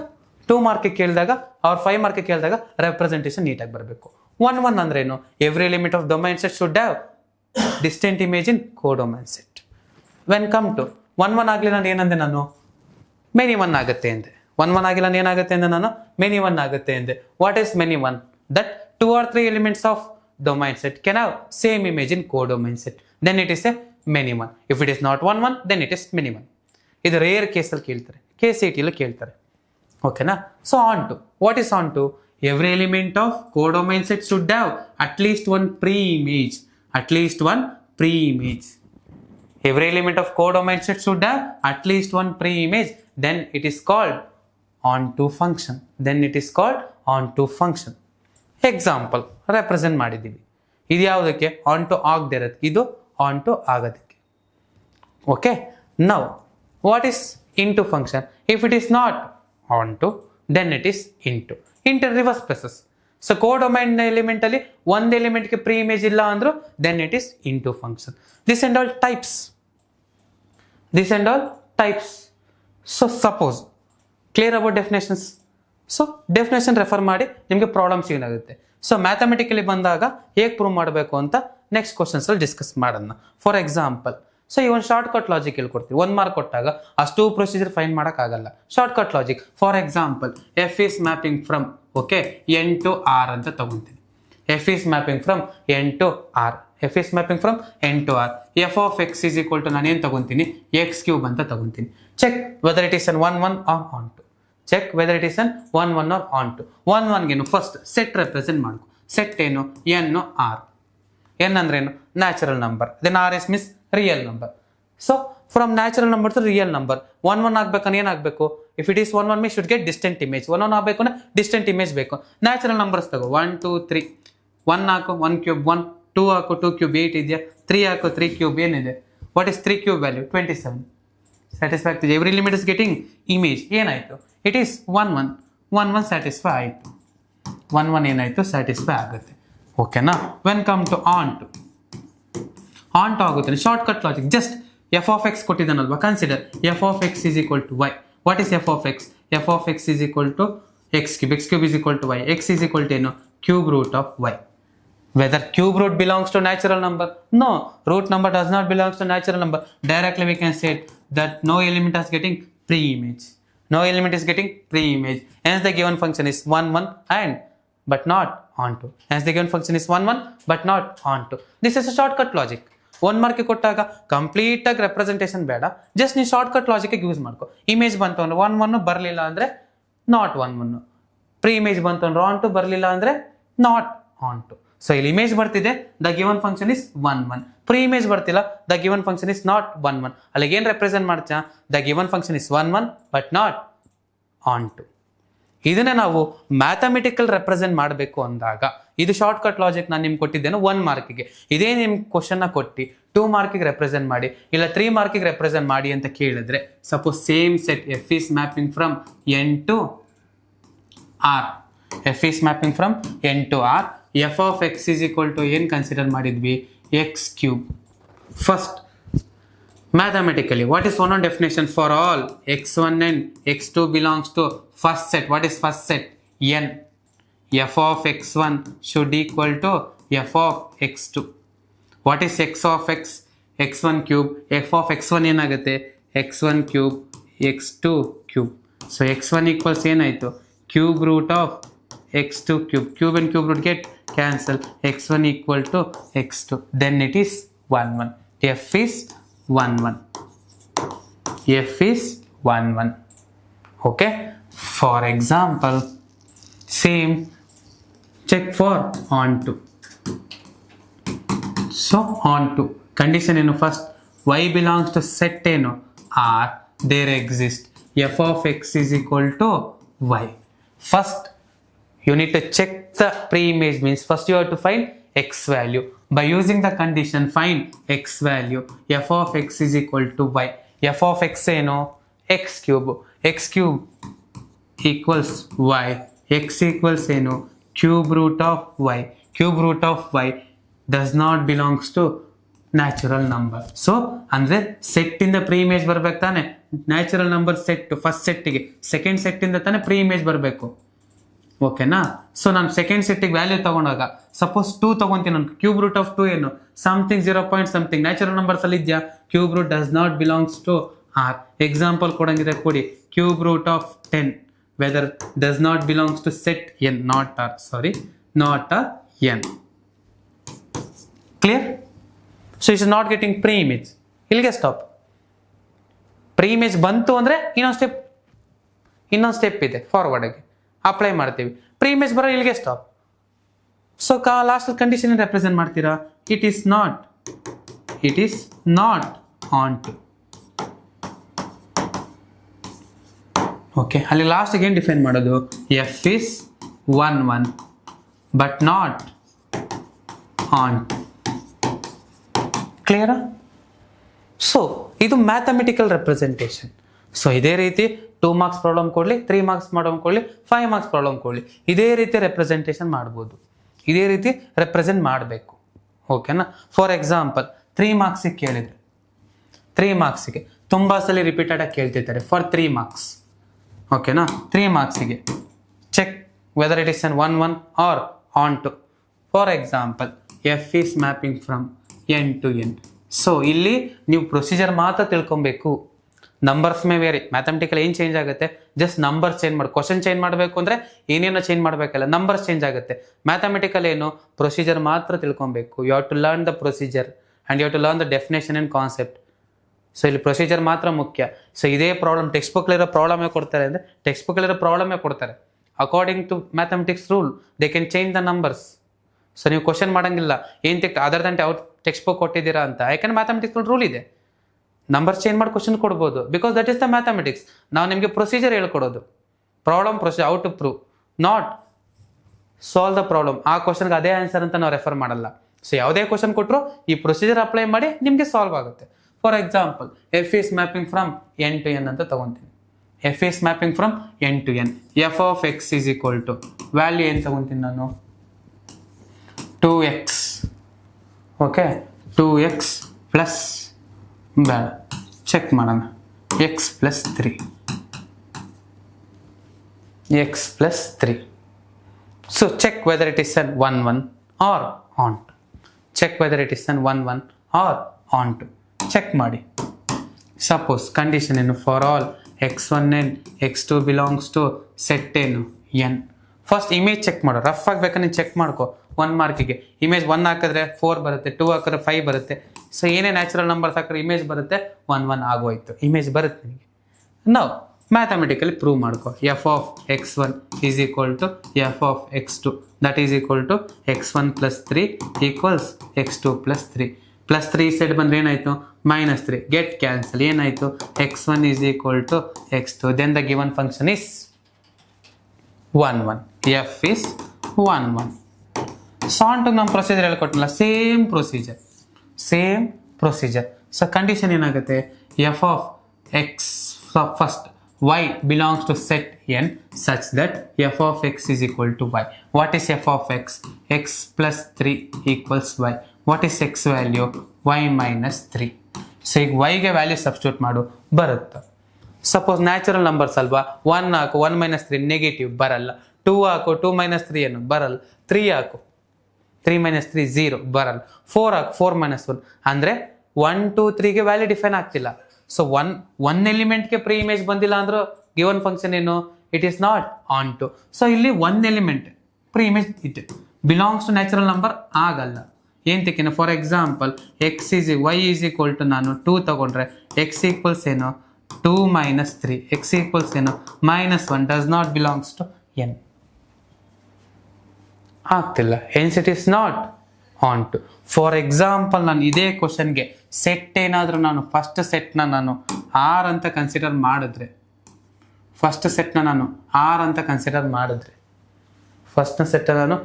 2 mark ಕೇಳಿದಾಗ R 5 mark ಕೇಳಿದಾಗ representation ನೀಟಾಗಿ ಬರಬೇಕು. 1 ಅಂದ್ರೆ ಏನು? Every element of domain set should have distinct image in codomain set. When come to 1 ಆಗಲಿ ನಾನು ಏನಂದೆ? ನಾನು ಮೆನಿ 1 ಆಗುತ್ತೆ ಎಂದೆ. 1 ಆಗಿಲ್ಲ ನಾನು ಏನಾಗುತ್ತೆ ಎಂದೆ? ನಾನು ಮೆನಿ 1 ಆಗುತ್ತೆ ಎಂದೆ. What is many 1? That 2 or 3 elements of domain set can have same image in codomain set, then it is a many 1. If it is not 1 then it is many 1. ಇದು ರೇರ್ ಕೇಸಲ್ಲಿ ಕೇಳ್ತಾರೆ, KCET ಕೇಳ್ತಾರೆ. ಓಕೆನಾ? So onto what is onto? Every element of codomain set should have at least one preimage. At least one preimage. Every element of codomain set should have at least one preimage. Then it is called onto function. Then it is called onto function. Example represent ಮಾಡಿದ್ದೀವಿ. ಇದು ಯಾವುದಕ್ಕೆ? Onto ಆಗದೆ ಇರೋದಕ್ಕೆ, ಇದು onto ಆಗೋದಕ್ಕೆ. Okay, now what is into function? If it is not onto then it is into. Into reverse process. So codomain element ಅಲ್ಲಿ ಒಂದು ಎಲಿಮೆಂಟ್ಗೆ ಪ್ರೀ ಇಮೇಜ್ ಇಲ್ಲ ಅಂದ್ರು then it is into function. This and all types. This and all types. So suppose clear about definitions. So definition refer ಮಾಡಿ ನಿಮಗೆ problems ಏನಾಗುತ್ತೆ. So mathematically ಬಂದಾಗ ಹೇಗೆ ಪ್ರೂವ್ ಮಾಡಬೇಕು ಅಂತ ನೆಕ್ಸ್ಟ್ ಕ್ವಶನ್ಸಲ್ಲಿ ಡಿಸ್ಕಸ್ ಮಾಡೋಣ. ಫಾರ್ ಎಕ್ಸಾಂಪಲ್, ಸೊ ಈ ಒಂದು ಶಾರ್ಟ್ ಕಟ್ ಲಾಜಿಕ್ ಹೇಳ್ಕೊಡ್ತೀವಿ. 1 ಮಾರ್ಕ್ ಕೊಟ್ಟಾಗ ಅಷ್ಟು ಪ್ರೊಸೀಜರ್ ಫೈನ್ ಮಾಡೋಕ್ಕಾಗಲ್ಲ. Shortcut logic. For example, f is mapping from okay N to R ಅಂತ ತಗೊಂತೀನಿ. F is mapping from N to R. F is mapping from N to R. F of X is equal to ನಾನು ಏನು ತಗೊಂತೀನಿ? x³ ಅಂತ ತಗೊಂತೀನಿ. Check whether it is an 1 1 or onto. Check whether it is an 1 1 or onto. 1 1 first set represent ಮಾಡ್ಕೊ. Set ಏನು? N R. N ಅಂದ್ರೆ ಏನು? Natural number. Then R S means real number. So from natural number to real number 1 1 ಆಗ್ಬೇಕಂದ್ರೆ ಏನಾಗಬೇಕು? If it is 1 1 means should get distinct image. 1 1 ಆಗಬೇಕು ಅಂದ್ರೆ distinct image ಬೇಕು. Natural numbers ತಗೋ. 1 2 3. 1 ಹಾಕು 1³ 1. 2 ಹಾಕು 2³ 8 ಇದೆಯಾ? 3 ಹಾಕು 3³ ಏನಿದೆ? What is 3³ value? 27. ಸ್ಯಾಟಿಸ್ಫೈ ಆಗ್ತಿದೆ. Every limit is getting image. ಏನಾಯ್ತು? It is 1 1. 1 1 ಸ್ಯಾಟಿಸ್ಫೈ ಆಯಿತು. 1 1 ಏನಾಯಿತು? ಸ್ಯಾಟಿಸ್ಫೈ ಆಗುತ್ತೆ. ಓಕೆನಾ? When come to onto ಆಗುತ್ತೆ. Shortcut logic. Just f of x ಕೊಟ್ಟಿದ್ದಾನಲ್ವಾ? Consider f of X is equal to y. What is f of x? F of X is equal to x³ x³ is equal to Y. X is equal to ಏನು? Cube root of Y. Whether cube root belongs to natural number? No, root number does not belongs to natural number. Directly we can say that no element is getting pre-image. No element is getting pre-image. Hence the given function is 1 1 and but not onto. Hence the given function is 1 1 but not onto. This is a shortcut logic. 1 mark ಕೊಟ್ಟಾಗ complete ಆಗಿ representation ಬೇಡ. Just ನೀವು short cut logic use ಮಾಡ್ಕೊ. Image ಬಂತು ಅಂದ್ರೆ 1 1 ಬರಲಿಲ್ಲ ಅಂದ್ರೆ not 1 1. Preimage ಬಂತು ಅಂದ್ರೆ ಆನ್ ಟು, ಬರಲಿಲ್ಲ ಅಂದ್ರೆ ನಾಟ್ ಆನ್ ಟು. ಸೊ ಇಲ್ಲಿ ಇಮೇಜ್ ಬರ್ತಿದೆ, the given function is 1 1. Preimage ಬರ್ತಿಲ್ಲ, the given function is not 1 1. ಅಲ್ಲಿಗೆ ಏನು ರೆಪ್ರೆಸೆಂಟ್ ಮಾಡ್ತೀಯಾ? The given function is 1 1 but not onto. ಇದನ್ನ ನಾವು ಮ್ಯಾಥಮೆಟಿಕಲ್ ರೆಪ್ರೆಸೆಂಟ್ ಮಾಡಬೇಕು ಅಂದಾಗ ಇದು ಶಾರ್ಟ್ ಕಟ್ ಲಾಜಿಕ್ ನಾನು ನಿಮ್ಗೆ ಕೊಟ್ಟಿದ್ದೇನೆ 1 ಮಾರ್ಕಿಗೆ. ಇದೇ ನಿಮ್ಗೆ ಕ್ವಶನ್ನ ಕೊಟ್ಟು 2 ಮಾರ್ಕಿಗೆ ರೆಪ್ರೆಸೆಂಟ್ ಮಾಡಿ ಇಲ್ಲ 3 ಮಾರ್ಕಿಗೆ ರೆಪ್ರೆಸೆಂಟ್ ಮಾಡಿ ಅಂತ ಕೇಳಿದ್ರೆ, suppose same set F is mapping from N to R. F is mapping from N to R. F of X is equal to ಏನು ಕನ್ಸಿಡರ್ ಮಾಡಿದ್ವಿ? x³ first Mathematically, what is one definition for all x1 and x2 belongs to first set? What is first set? N. F of x1 should equal to f of x2. What is x of x? x1 cube. F of x1 ಏನಾಗುತ್ತೆ? x1 cube x2 cube. So x1 equals ಏನಾಯಿತು? Cube root of x2 cube. Cube and cube root get cancel. x1 equal to x2. Then it is 1 1. F is 1 1. F is 1 1. Okay. For example, same check for onto. So onto condition ಏನು first y belongs to set ಏನು R, there exists f of x is equal to y. First you need to check the pre-image, means first you have to find x value. By using the condition find x value, f of x is equal to y. f of x ಏನು x cube. x cube equals y. x equals ಏನು cube root of y. Cube root of y does not belongs to natural number. So ಅಂದರೆ ಸೆಟ್ಟಿಂದ preimage ಬರ್ಬೇಕು ತಾನೆ. Natural number set first ಸೆಟ್ಟಿಗೆ second ಸೆಟ್ಟಿಂದ ತಾನೆ preimage ಬರಬೇಕು. ಓಕೆನಾ? ಸೊ ನಾನು ಸೆಕೆಂಡ್ ಸೆಟ್ಟಿಗೆ ವ್ಯಾಲ್ಯೂ ತಗೊಂಡಾಗ ಸಪೋಸ್ 2 ತಗೊಂತೀನಿ, ನಾನು ಕ್ಯೂಬ್ ರೂಟ್ ಆಫ್ 2 ಏನು something 0 point something natural numbers ಅಲ್ಲಿ ಇದೆಯಾ? Cube root does not belongs to R. Example ಕೊಡಂಗಿದೆ ಕೊಡಿ. Cube root of 10 whether does not belongs to set N, not R, sorry not R N. Clear? So it's not getting preimage. ಇಲ್ಲಿಗೆ stop. Preimage ಬಂತು ಅಂದರೆ ಇನ್ನೊಂದು step ಇದೆ ಫಾರ್ವರ್ಡ್ಗೆ apply ಮಾಡ್ತೀವಿ. Preimage ಬರೋ ಇಲ್ಲಿಗೆ stop. So last condition represent ಮಾಡ್ತೀರಾ? It is not onto. Okay, ಅಲ್ಲಿ ಲಾಸ್ಟ್ಗೆ ಏನು ಡಿಫೈನ್ ಮಾಡೋದು? F is 1 1 but not onto. ಕ್ಲಿಯರಾ? ಸೊ ಇದು ಮ್ಯಾಥಮೆಟಿಕಲ್ ರೆಪ್ರೆಸೆಂಟೇಷನ್. ಸೊ ಇದೇ ರೀತಿ 2 ಮಾರ್ಕ್ಸ್ ಪ್ರಾಬ್ಲಮ್ ಕೊಡಲಿ, 3 ಮಾರ್ಕ್ಸ್ ಪ್ರಾಬ್ಲಮ್ ಕೊಡಲಿ, 5 ಮಾರ್ಕ್ಸ್ ಪ್ರಾಬ್ಲಮ್ ಕೊಡಲಿ, ಇದೇ ರೀತಿ ರೆಪ್ರೆಸೆಂಟೇಷನ್ ಮಾಡ್ಬೋದು. ಇದೇ ರೀತಿ ರೆಪ್ರೆಸೆಂಟ್ ಮಾಡಬೇಕು. ಓಕೆನಾ? ಫಾರ್ ಎಕ್ಸಾಂಪಲ್ 3 ಮಾರ್ಕ್ಸಿಗೆ ಕೇಳಿದರೆ 3 ಮಾರ್ಕ್ಸಿಗೆ ತುಂಬ ಸಲ ರಿಪೀಟೆಡ್ ಆಗಿ ಕೇಳ್ತಿರ್ತಾರೆ ಫಾರ್ 3 ಮಾರ್ಕ್ಸ್. ಓಕೆನಾ? 3 ಮಾರ್ಕ್ಸಿಗೆ check whether it is an 1 1 or onto. For example f is mapping from N to N. So ಇಲ್ಲಿ ನೀವು ಪ್ರೊಸೀಜರ್ ಮಾತ್ರ ತಿಳ್ಕೊಬೇಕು. Numbers may vary. ಮ್ಯಾಥಮೆಟಿಕಲ್ ಏನು ಚೇಂಜ್ ಆಗುತ್ತೆ? ಜಸ್ಟ್ ನಂಬರ್ಸ್ ಚೇಂಜ್ ಮಾಡಿ. ಕ್ವಶನ್ ಚೇಂಜ್ ಮಾಡಬೇಕು ಅಂದರೆ ಏನೇನೋ ಚೇಂಜ್ ಮಾಡಬೇಕಲ್ಲ, ನಂಬರ್ಸ್ ಚೇಂಜ್ ಆಗುತ್ತೆ. ಮ್ಯಾಥಮೆಟಿಕಲ್ ಏನು? ಪ್ರೊಸೀಜರ್ ಮಾತ್ರ ತಿಳ್ಕೊಬೇಕು. You have to learn the procedure and you have to learn the definition and concept. So ಇಲ್ಲಿ ಪ್ರೊಸೀಜರ್ ಮಾತ್ರ ಮುಖ್ಯ. ಸೊ ಇದೇ ಪ್ರಾಬ್ಲಮ್ ಟೆಕ್ಸ್ಟ್ ಬುಕ್ಲಿರೋ ಪ್ರಾಬ್ಲಮೇ ಕೊಡ್ತಾರೆ ಅಂದರೆ ಟೆಕ್ಸ್ಟ್ ಬುಕ್ಲಿರೋ ಪ್ರಾಬ್ಲಮೇ ಕೊಡ್ತಾರೆ. According to mathematics rule they can change the numbers. So ನೀವು ಕ್ವಶನ್ ಮಾಡೋಂಗಿಲ್ಲ ಏನು ಅದರ್ ದನ್ ಯಾವ ಟೆಕ್ಸ್ಟ್ ಬುಕ್ ಕೊಟ್ಟಿದ್ದೀರಾ ಅಂತ. ಯಾಕಂದ್ರೆ ಮ್ಯಾಥಮೆಟಿಕ್ಸ್ ರೂಲ್ ಇದೆ. ನಂಬರ್ಸ್ ಚೇಂಜ್ ಮಾಡಿ ಕ್ವಶನ್ ಕೊಡ್ಬೋದು, because that is the mathematics. ನಾವು ನಿಮಗೆ ಪ್ರೊಸೀಜರ್ ಹೇಳ್ಕೊಡೋದು. Problem procedure how to prove, not solve the problem. ಆ ಕ್ವಶನ್ಗೆ ಅದೇ ಆನ್ಸರ್ ಅಂತ ನಾವು ರೆಫರ್ ಮಾಡಲ್ಲ. ಸೊ ಯಾವುದೇ ಕ್ವಶನ್ ಕೊಟ್ಟರು ಈ ಪ್ರೊಸೀಜರ್ ಅಪ್ಲೈ ಮಾಡಿ ನಿಮಗೆ ಸಾಲ್ವ್ ಆಗುತ್ತೆ. For example f is mapping from N to N ಅಂತ ತಗೊತೀನಿ. F is mapping from N to N. F of X is equal to value ಏನು ತಗೊತೀನಿ ನಾನು? 2x. ಓಕೆ, 2x ಪ್ಲಸ್ ಬೇಡ ಚೆಕ್ ಮಾಡೋಣ. x plus 3. x plus 3. So check whether it is an 1 1 or onto. Check whether it is an 1 1 or onto. Check ಮಾಡಿ. Suppose condition ಏನು? For all x1 and x2 belongs to set ಏನು n. First image check ಮಾಡು. Rough ಆಗಬೇಕಾದ್ರೆ ನೀನು check ಮಾಡ್ಕೊ. 1 ಮಾರ್ಕಿಗೆ image 1 ಹಾಕಿದ್ರೆ 4 ಬರುತ್ತೆ, 2 ಹಾಕಿದ್ರೆ 5 ಬರುತ್ತೆ. ಸೊ ಏನೇ ನ್ಯಾಚುರಲ್ ನಂಬರ್ಸ್ ಹಾಕಿದ್ರೆ ಇಮೇಜ್ ಬರುತ್ತೆ 1 1 ಆಗೋಯ್ತು. ಇಮೇಜ್ ಬರುತ್ತೆ ನಿಮಗೆ. ನಾವು ಮ್ಯಾಥಮೆಟಿಕಲಿ ಪ್ರೂವ್ ಮಾಡ್ಕೊ. F of x1 is equal to f of x2 that is equal to x1 plus 3 equals x2 plus 3. Plus 3 side ಬಂದರೆ ಏನಾಯಿತು? -3. Get cancel. ಏನಾಯಿತು? x1 is equal to x2. Then the given function is 1 1. F is 1 1. ಸಾಂಟು ನಮ್ಮ procedure ಹೇಳ್ಕೊಟ್ಟಿಲ್ಲ. Same procedure. So condition ಏನಾಗುತ್ತೆ? F of x first y belongs to set n such that f of x is equal to y. What is f of x? X plus 3 equals y. What is x value? Y minus 3. So ಈಗ ವೈಗೆ value substitute ಮಾಡು, ಬರುತ್ತೆ. Suppose natural numbers ಅಲ್ವಾ, 1 ಹಾಕು, 1 - 3 negative ಬರಲ್ಲ. 2 ಹಾಕು, 2 - 3 ಏನು ಬರಲ್ಲ. 3 ಹಾಕು, 3 - 3 0 ಬರಲ್ಲ. 4 ಹಾಕು, 4 - 1 ಅಂದರೆ 1 2 3ಗೆ ವ್ಯಾಲ್ಯೂ ಡಿಫೈನ್ ಆಗ್ತಿಲ್ಲ. ಸೊ ಒನ್ ಎಲಿಮೆಂಟ್ಗೆ ಪ್ರೀ ಇಮೇಜ್ ಬಂದಿಲ್ಲ ಅಂದ್ರೆ ಗಿವನ್ ಫಂಕ್ಷನ್ ಏನು, it is not onto. So ಇಲ್ಲಿ 1 element preimage it belongs to natural number ಆಗಲ್ಲ. ಏನ್ ತೆಕ್ಕೇನು, for example y is equal to ನಾನು 2 ತಗೊಂಡ್ರೆ x ಈಕ್ವಲ್ಸ್ ಏನು 2 - 3, x ಈಕ್ವಲ್ಸ್ ಏನು -1 does not belongs to n. ಆಗ್ತಿಲ್ಲ, hence it is not onto. For example ನಾನು ಇದೇ ಕ್ವಶನ್ಗೆ ಸೆಟ್ ಏನಾದರೂ ನಾನು ಫಸ್ಟ್ ಸೆಟ್ನ ನಾನು R ಅಂತ ಕನ್ಸಿಡರ್ ಮಾಡಿದ್ರೆ, ಫಸ್ಟ್ ಸೆಟ್ನ ನಾನು R ಅಂತ ಕನ್ಸಿಡರ್ ಮಾಡಿದ್ರೆ, ಫಸ್ಟ್ನ ಸೆಟ್ ನಾನು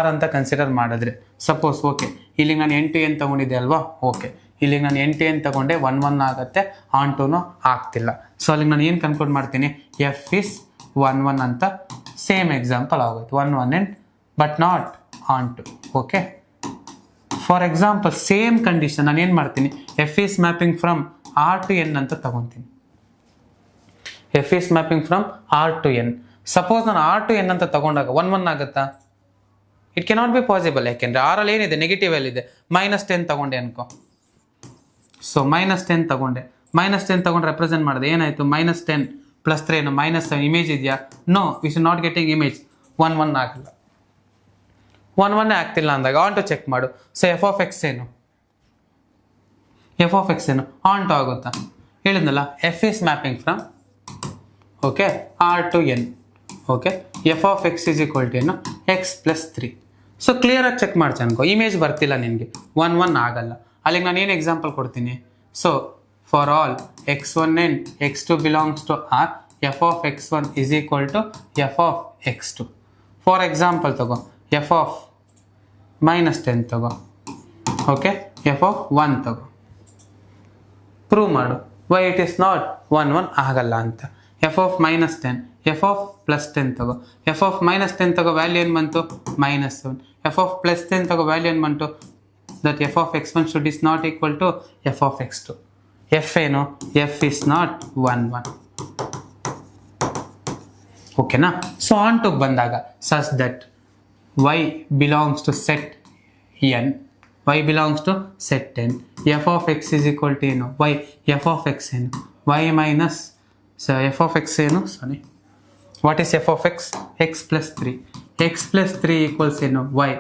R ಅಂತ ಕನ್ಸಿಡರ್ ಮಾಡಿದ್ರೆ, ಸಪೋಸ್ ಓಕೆ ಇಲ್ಲಿ ನಾನು n to n ತಗೊಂಡಿದ್ದೆ ಅಲ್ವಾ, ಓಕೆ ಇಲ್ಲಿ ನಾನು n to n ತಗೊಂಡೆ 1 1 ಆಗುತ್ತೆ, ಆನ್ ಟೂನು ಆಗ್ತಿಲ್ಲ. ಸೊ ಅಲ್ಲಿಗೆ ನಾನು ಏನು ಕನ್ಕ್ಲೂಡ್ ಮಾಡ್ತೀನಿ, F is 1 1 ಅಂತ ಸೇಮ್ ಎಕ್ಸಾಂಪಲ್ ಆಗುತ್ತೆ, 1 1 and but not onto. Okay, for example same condition ನಾನು ಏನು ಮಾಡ್ತೀನಿ, F is mapping from R to n ಅಂತ ತಗೊತೀನಿ. F is mapping from R to n. Suppose ನಾನು R to n ಅಂತ ತಗೊಂಡಾಗ 1 1 ಆಗುತ್ತಾ, ಇಟ್ ಕೆನಾಟ್ ಬಿ ಪಾಸಿಬಲ್. ಯಾಕೆಂದ್ರೆ R ಅಲ್ಲಿ ಏನಿದೆ ನೆಗೆಟಿವ್ ಎಲ್ಲಿದೆ, -10 ತಗೊಂಡೆ ಅನ್ಕೋ. ಸೊ -10 ತಗೊಂಡೆ, -10 ತಗೊಂಡು ರೆಪ್ರೆಸೆಂಟ್ ಮಾಡಿದೆ, ಏನಾಯ್ತು -10 + 3 ಏನು -7 ಇಮೇಜ್ ಇದೆಯಾ, no we should not getting image. 1 1 ಆಗಲ್ಲ, 1 1 ಆಗ್ತಿಲ್ಲ ಅಂದಾಗ ಆನ್ ಟು ಚೆಕ್ ಮಾಡು. ಸೊ f of x ಏನು, f of x ಏನು ಆನ್ ಟು ಆಗುತ್ತಾ, ಹೇಳಿದ್ನಲ್ಲ F is mapping from okay R to n. Okay, f of x is equal to ಏನು x + 3. So ಕ್ಲಿಯರಾಗಿ ಚೆಕ್ ಮಾಡ್ತೀನಿ ಅನ್ಕೋ, ಇಮೇಜ್ ಬರ್ತಿಲ್ಲ ನಿನಗೆ, 1 1 ಆಗಲ್ಲ. ಅಲ್ಲಿಗೆ ನಾನು ಏನು ಎಕ್ಸಾಂಪಲ್ ಕೊಡ್ತೀನಿ, so for all x1 and x2 belongs to R, f of x1 is equal to f of x2. For example ತಗೋ, f of -10 ತಗೋ, ಓಕೆ f of 1 ತಗೋ, ಪ್ರೂವ್ ಮಾಡು ವೈ ಇಟ್ ಈಸ್ ನಾಟ್ 1 1 ಆಗಲ್ಲ ಅಂತ. f of -10, f of +10 ತಗೋ, f of -10 ತಗೋ value ಏನು ಬಂತು -7, f of +10 ತಗೋ ವ್ಯಾಲ್ಯೂ ಏನು ಬಂತು, that f of x1 should is not equal to f of x2. f ಏನು, f is not 1 1. ಓಕೆನಾ. ಸೊ ಆನ್ ಟು ಬಂದಾಗ such that y belongs to set n, y belongs to set n, f of x is equal to ಏನು y, f of x ಏನು y minus, so f of x ಏನು, sorry what is f of x, x + 3, x + 3 equals ಏನು y,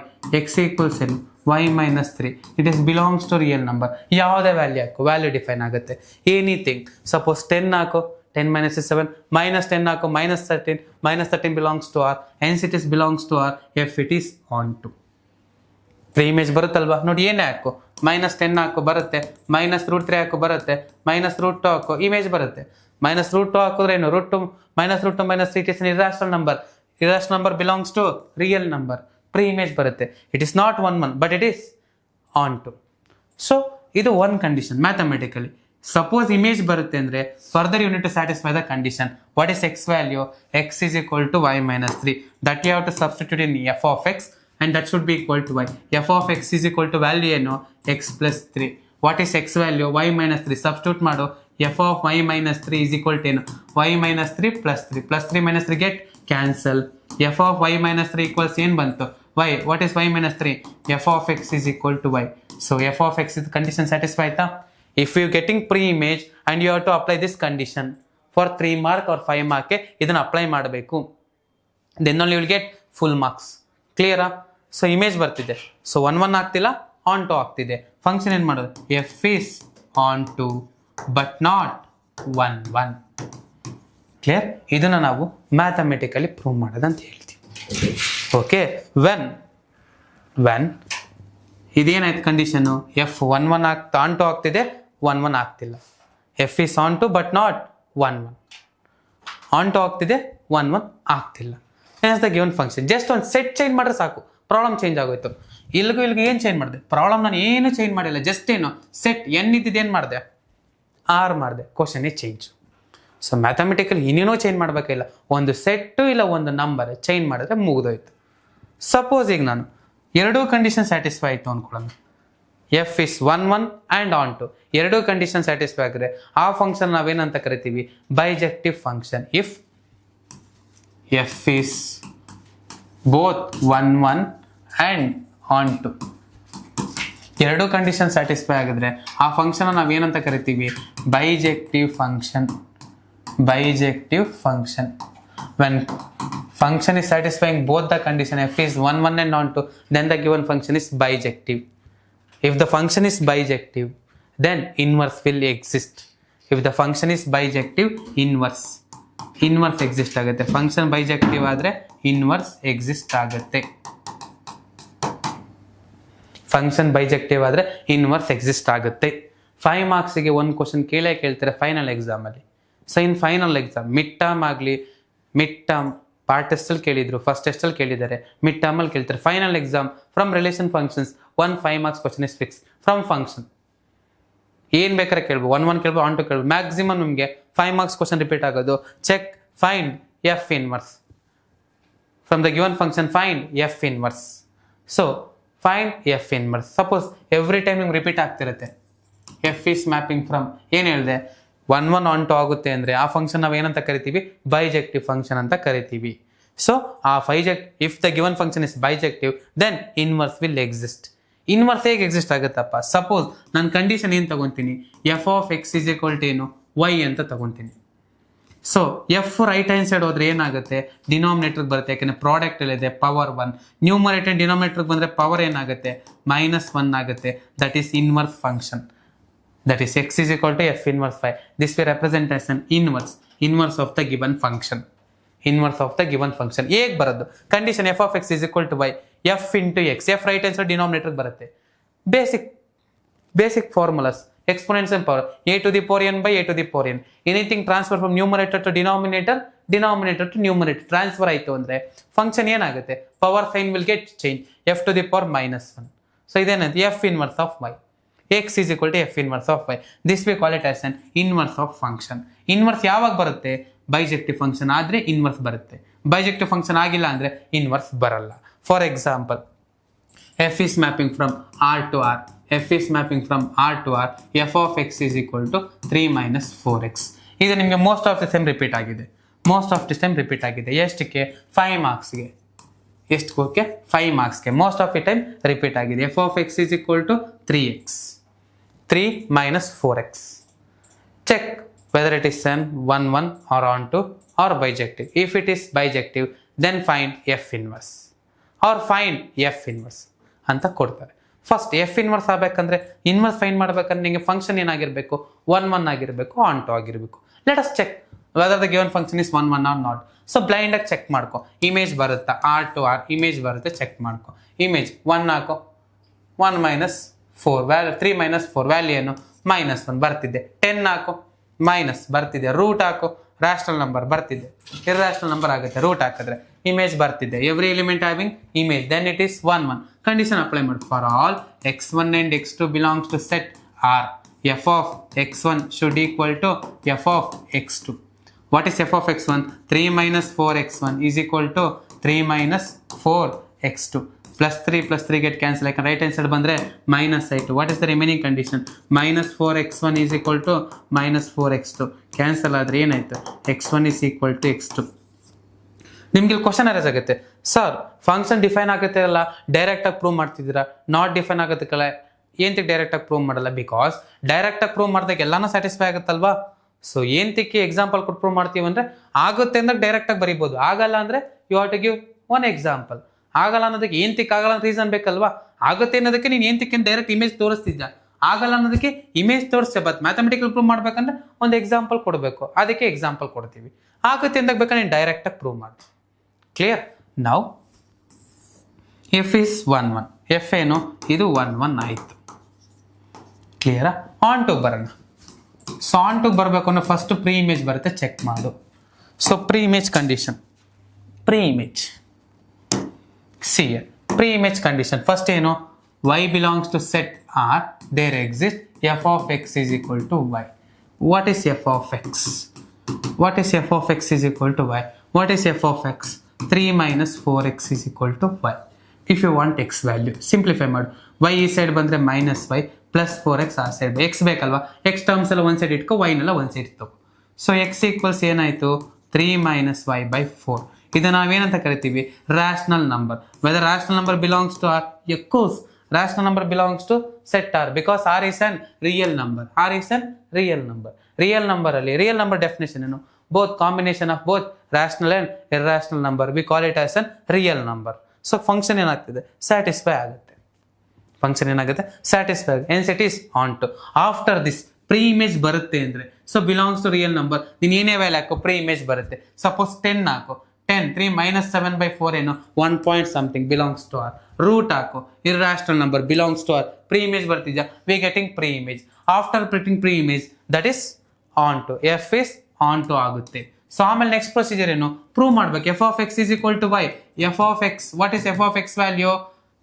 x equals ಏನು y - 3. it is belongs to real number. ಯಾವುದೇ value ಹಾಕು, value define ಆಗುತ್ತೆ. Anything, suppose 10 ಹಾಕು, 10 - 7, -10 ಹಾಕು, -13, -13 belongs to R, hence it is belongs to R if it is on to. Preimage ಬರುತ್ತಲ್ವಾ, ನೋಡಿ ಏನೇ ಹಾಕು, -10 ಹಾಕು ಬರುತ್ತೆ, -√3 ಹಾಕು ಬರುತ್ತೆ, -√2 ಹಾಕು ಇಮೇಜ್ ಬರುತ್ತೆ. -√2 ಹಾಕಿದ್ರೆ ಏನು, √2 -√2 -3 it is irrational number, irrational number belongs to real number, pre image ಬರುತ್ತೆ. It is not 1 1 but it is onto. So ಇದು one condition mathematically. Suppose image ಬರುತ್ತೆ ಅಂದರೆ further you need to satisfy the condition. What is x value, x is equal to y - 3, that you have to substitute in f of x and that should be equal to y. f of x is equal to value ಏನು x + 3. what is x value, y - 3, substitute ಮಾಡು, f of y - 3 is equal to ಏನು y - 3 + 3 + 3 - 3 get cancel. f of y - 3 equals ಏನು ಬಂತು y. what is y - 3, f of x is equal to y. so f of x is condition satisfy ಆಯ್ತಾ. if you getting pre-image and you have to apply this condition for 3 mark or 5 mark ಇದನ್ನು apply ಮಾಡಬೇಕು, then only you will get full marks. ಕ್ಲಿಯರಾ. So image ಬರ್ತಿದೆ, so 1 1 ಆಗ್ತಿಲ್ಲ, on to ಆಗ್ತಿದೆ. Function ಏನು ಮಾಡೋದು, f is on to but not 1 1. Clear. ಇದನ್ನು ನಾವು ಮ್ಯಾಥಮೆಟಿಕಲಿ ಪ್ರೂವ್ ಮಾಡೋದಂತ ಹೇಳ್ತೀವಿ. ಓಕೆ, ವೆನ್ ಇದೇನಾಯ್ತು ಕಂಡೀಷನ್ನು, ಎಫ್ 1 1 ಆನ್ ಟು ಆಗ್ತಿದೆ, 1 1 ಆಗ್ತಿಲ್ಲ. F is onto but not 1 1, onto ಆಗ್ತಿದೆ, 1 1 ಆಗ್ತಿಲ್ಲ. ದ ಗಿವನ್ ಫಂಕ್ಷನ್ ಜಸ್ಟ್ ಒಂದು ಸೆಟ್ ಚೇಂಜ್ ಮಾಡಿದ್ರೆ ಸಾಕು, ಪ್ರಾಬ್ಲಮ್ ಚೇಂಜ್ ಆಗೋಯ್ತು. ಇಲ್ಲಿಗೂ ಏನು ಚೇಂಜ್ ಮಾಡಿದೆ, ಪ್ರಾಬ್ಲಮ್ ನಾನು ಏನು ಚೇಂಜ್ ಮಾಡಿಲ್ಲ, ಜಸ್ಟ್ ಏನು ಸೆಟ್ ಎನ್ ಇದ್ದಿದ್ದು ಏನು ಮಾಡಿದೆ, ಆರ್ ಮಾಡಿದೆ, ಕ್ವಶನ್ ಚೇಂಜ್. ಸೊ ಮ್ಯಾಥಮೆಟಿಕಲ್ ಇನ್ನೇನೋ ಚೇಂಜ್ ಮಾಡಬೇಕಿಲ್ಲ, ಒಂದು ಸೆಟ್ಟು ಇಲ್ಲ ಒಂದು ನಂಬರ್ ಚೇಂಜ್ ಮಾಡಿದ್ರೆ ಮುಗಿದೋಯ್ತು. ಸಪೋಸ್ ಈಗ ನಾನು ಎರಡೂ ಕಂಡೀಷನ್ ಸ್ಯಾಟಿಸ್ಫೈ ಆಯಿತು ಅಂದ್ಕೊಳ್ಳೋಣ, f is 1 1 and onto ಎರಡೂ ಕಂಡೀಷನ್ ಸ್ಯಾಟಿಸ್ಫೈ ಆಗಿದ್ರೆ ಆ ಫಂಕ್ಷನ್ ನಾವೇನಂತ ಕರಿತೀವಿ bijective function. If f is both 1 1 and onto ಎರಡೂ ಕಂಡೀಷನ್ ಸ್ಯಾಟಿಸ್ಫೈ ಆಗಿದ್ರೆ ಆ ಫಂಕ್ಷನ್ ನಾವೇನಂತ ಕರಿತೀವಿ bijective function. Bijective function. When function is satisfying both the condition f is 1 1 and on 2, then the given function is bijective. If the function is bijective, then inverse will exist. If the function is bijective, inverse exist ಆಗುತ್ತೆ. function bijective ಆದ್ರೆ inverse exist ಆಗುತ್ತೆ. function bijective ಆದ್ರೆ inverse exist ಆಗುತ್ತೆ. 5 marks ಗೆ ಒಂದು question ಕೇಳ್ತಾರೆ final exam ಅಲ್ಲಿ. So in final exam mid term ಆಗಲಿ, ಮಿಡ್ ಟರ್ಮ್ ಪಾರ್ಟ್ ಟೆಸ್ಟಲ್ಲಿ ಕೇಳಿದ್ರು, ಫಸ್ಟ್ ಟೆಸ್ಟಲ್ಲಿ ಕೇಳಿದ್ದಾರೆ, ಮಿಡ್ ಟರ್ಮಲ್ಲಿ ಕೇಳ್ತಾರೆ. Final exam from relation functions 1 5 marks question is fix. From function ಏನು ಬೇಕಾದ್ರೆ ಕೇಳ್ಬೋದು, 1 1 ಕೇಳ್ಬೋದು, ಆನ್ ಟು ಕೇಳ್ಬೋದು. ಮ್ಯಾಕ್ಸಿಮಮ್ ನಿಮಗೆ 5 marks ಕ್ವಶನ್ ರಿಪೀಟ್ ಆಗೋದು. Check find F inverse from the given function, find F inverse. So find F inverse. Suppose every time ನಿಮ್ಗೆ repeat ಆಗ್ತಿರುತ್ತೆ F is mapping from ಏನು ಹೇಳಿದೆ 1 1 ಆನ್ ಟು ಆಗುತ್ತೆ ಅಂದರೆ ಆ ಫಂಕ್ಷನ್ ನಾವು ಏನಂತ ಕರಿತೀವಿ ಬೈಜೆಕ್ಟಿವ್ ಫಂಕ್ಷನ್ ಅಂತ ಕರಿತೀವಿ. ಸೊ ಆ if the given function is bijective then inverse will exist. Inverse ಹೇಗೆ ಎಕ್ಸಿಸ್ಟ್ ಆಗುತ್ತಪ್ಪ? ಸಪೋಸ್ ನಾನು ಕಂಡೀಷನ್ ಏನು ತಗೊತೀನಿ, F of X is equal to ಏನು ವೈ ಅಂತ ತಗೊತೀನಿ. So F right hand side ಹೋದ್ರೆ ಏನಾಗುತ್ತೆ ಡಿನಾಮಿನೇಟರ್ ಬರುತ್ತೆ, ಯಾಕಂದ್ರೆ ಪ್ರಾಡಕ್ಟ್ ಇದೆ ಪವರ್ 1. ನ್ಯೂಮರೇಟರ್ ಡಿನಾಮಿನೇಟರ್ ಬಂದರೆ ಪವರ್ ಏನಾಗುತ್ತೆ -1 ಆಗುತ್ತೆ. That is inverse function. That is x is equal to f inverse phi. This we represent as an inverse of the given function. Inverse of the given function. ಹೇಗೆ ಬರೋದು? Condition f of x is equal to y, f into x. f right hand side denominator ಬರುತ್ತೆ. Basic formulas, exponential power a to the power n by a to the power n. Anything transfer from numerator to denominator to numerator transfer ಆಯಿತು ಅಂದರೆ function ಏನಾಗುತ್ತೆ, power sign will get change, f to the power -1. So ಇದೇನಂತ f inverse of y. x is equal to f inverse of y. This we call it as an inverse of function. Inverse ಯಾವಾಗ ಬರುತ್ತೆ? Bijective function ಆದರೆ inverse ಬರುತ್ತೆ. Bijective function ಆಗಿಲ್ಲ ಅಂದರೆ inverse ಬರಲ್ಲ. For example f is mapping from r to r. f is mapping from r to r. f of x is equal to 3 - 4x. ಇದು ನಿಮಗೆ most of the time repeat ಆಗಿದೆ. ಎಷ್ಟಕ್ಕೆ? 5 marksಗೆ. ಎಷ್ಟು okay 5 marksಗೆ most of the time repeat ಆಗಿದೆ. f of x is equal to 3x. 3 - 4x. Check whether it is an 1 1 or onto or bijective. If it is bijective, then find f inverse or find f inverse ಅಂತ ಕೊಡ್ತಾರೆ. First F inverse ಆಗಬೇಕಂದ್ರೆ inverse find ಮಾಡಬೇಕಂದ್ರೆ ನಿಮಗೆ function ಏನಾಗಿರಬೇಕು 1 1 ಆಗಿರಬೇಕು, onto ಆಗಿರಬೇಕು. Let us check whether the given function is 1 1 or not. So blind ಆಗಿ check ಮಾಡ್ಕೊ. ಇಮೇಜ್ ಬರುತ್ತಾ r to r ಇಮೇಜ್ ಬರುತ್ತೆ, ಚೆಕ್ ಮಾಡ್ಕೊ. ಇಮೇಜ್ 1 ಹಾಕೋ, 1 - 4 ವ್ಯಾಲ್ಯೂ 3 - 4 ವ್ಯಾಲ್ಯೂ ಏನು -1 ಬರ್ತಿದೆ. 10 ಹಾಕೋ ಮೈನಸ್ ಬರ್ತಿದೆ. ರೂಟ್ ಹಾಕೋ ರ್ಯಾಷನಲ್ ನಂಬರ್ ಬರ್ತಿದೆ. ಇರ್ಯಾಷನಲ್ ನಂಬರ್ ಆಗುತ್ತೆ ರೂಟ್ ಹಾಕಿದ್ರೆ. ಇಮೇಜ್ ಬರ್ತಿದೆ. Every element having image then it is 1 1. Condition apply ಮಾಡಿ. For all x1 and x2 belongs to set R, f of x1 should equal to f of x2. What is f of x1? 3 - 4x1 is equal to 3 - 4x2. +3 get cancel. Like right hand side ಬಂದ್ರೆ -i2. What is the remaining condition? -4x1 is equal to -4x2. Cancel ಆದ್ರೆ ಏನಾಯ್ತು? x1 is equal to x2. ನಿಮ್ಗೆ ಇಲ್ಲಿ question arise ಆಗುತ್ತೆ, sir function define ಆಗುತ್ತೆ ಅಲ್ಲ, direct ಆಗಿ prove ಮಾಡ್ತಿದ್ದೀರಾ, ನಾಟ್ ಡಿಫೈನ್ ಆಗುತ್ತಲ್ಲ, ಏಂತಕ್ಕೆ ಡೈರೆಕ್ಟ್ ಆಗಿ ಪ್ರೂವ್ ಮಾಡಲ್ಲ? ಬಿಕಾಸ್ ಡೈರೆಕ್ಟ್ ಆಗಿ ಪ್ರೂವ್ ಮಾಡಿದಾಗ ಎಲ್ಲಾನು ಸ್ಯಾಟಿಸ್ಫೈ ಆಗುತ್ತಲ್ವಾ. ಸೊ ಏಂತಕ್ಕೆ ಎಕ್ಸಾಂಪಲ್ ಕೊಟ್ಟು ಪ್ರೂವ್ ಮಾಡ್ತೀವಿ ಅಂದ್ರೆ ಆಗುತ್ತೆ ಅಂದ್ರೆ ಡೈರೆಕ್ಟ್ ಆಗಿ ಬರೀಬಹುದು, ಆಗಲ್ಲ ಅಂದ್ರೆ you have to give one example. ಆಗಲ್ಲ ಅನ್ನೋದಕ್ಕೆ ಏಂತಕ್ಕೆ ಆಗಲ್ಲ ರೀಸನ್ ಬೇಕಲ್ವಾ. ಆಗುತ್ತೆ ಅನ್ನೋದಕ್ಕೆ ನೀನು ಏಂತಕ್ಕೆ ಡೈರೆಕ್ಟ್ ಇಮೇಜ್ ತೋರಿಸ್ತಿದ್ದ, ಆಗಲ್ಲ ಅನ್ನೋದಕ್ಕೆ ಇಮೇಜ್ ತೋರಿಸ್ತೇ. ಬಟ್ ಮ್ಯಾಥಮೆಟಿಕಲ್ ಪ್ರೂವ್ ಮಾಡ್ಬೇಕಂದ್ರೆ ಒಂದು ಎಕ್ಸಾಂಪಲ್ ಕೊಡಬೇಕು, ಅದಕ್ಕೆ ಎಕ್ಸಾಂಪಲ್ ಕೊಡ್ತೀವಿ. ಆಗುತ್ತೆ ಅಂದಾಗ ಬೇಕಾದ್ರೆ ನೀನು ಡೈರೆಕ್ಟ್ ಆಗಿ ಪ್ರೂವ್ ಮಾಡಿ. ಕ್ಲಿಯರ್? ನಾವು ಎಫ್ ಇಸ್ 1 1. ಎಫ್ ಏನು? ಇದು 1 1 ಆಯಿತು. ಕ್ಲಿಯರಾ? ಆನ್ ಟು ಬರೋಣ. ಸೊ ಆನ್ ಟು ಬರಬೇಕು ಅಂದ್ರೆ ಫಸ್ಟ್ ಪ್ರೀ ಇಮೇಜ್ ಬರುತ್ತೆ, ಚೆಕ್ ಮಾಡು. So pre image condition, pre image C pre image condition first ಏನು? y belongs to set R, there exists f of x is equal to y. What is f of x? What is f of x is equal to y? What is f of x? 3 - 4x is equal to y. If you want X value simplify ಮಾಡು. Y ಈ side ಬಂದರೆ -y plus 4x ಆ side X ಬೇಕಲ್ವಾ, X terms ಎಲ್ಲ ಒಂದು side ಇಟ್ಕೊ, ವೈನೆಲ್ಲ ಒಂದು side ಇಟ್ಕೊ. ಸೊ ಎಕ್ಸ್ ಈಕ್ವಲ್ಸ್ ಏನಾಯಿತು 3 - y/4. ಇದು ನಾವೇನಂತ ಕರಿತೀವಿ rational number. Whether rational number belongs to R, course rational number belongs to set R because R is an real number. R is an real number. Real number ಅಲ್ಲಿ real number definition ಏನು, both combination of both rational and irrational number. We call it as an real number. So function ಏನಾಗ್ತದೆ satisfy ಆಗುತ್ತೆ. Function ಏನಾಗುತ್ತೆ satisfy. Hence it is onto. After this pre-image ಬರುತ್ತೆ ಅಂದರೆ so belongs to real number. ನೀನು ಏನೇ value ಹಾಕೋ pre-image ಬರುತ್ತೆ. Suppose 10 ಹಾಕೋ, 10 3 - 7/4 ಏನು 1 point something belongs to R. ರೂಟ್ ಹಾಕು, irrational number belongs to R. pre-image ಬರ್ತಿದ್ಯಾ, we getting pre-image. After printing pre-image that is onto, f is onto ಆಗುತ್ತೆ. ಸೊ ಆಮೇಲೆ ನೆಕ್ಸ್ಟ್ ಪ್ರೊಸೀಜರ್ ಏನು ಪ್ರೂವ್ ಮಾಡ್ಬೇಕು. f of x is equal to y. f of x, what is f of x value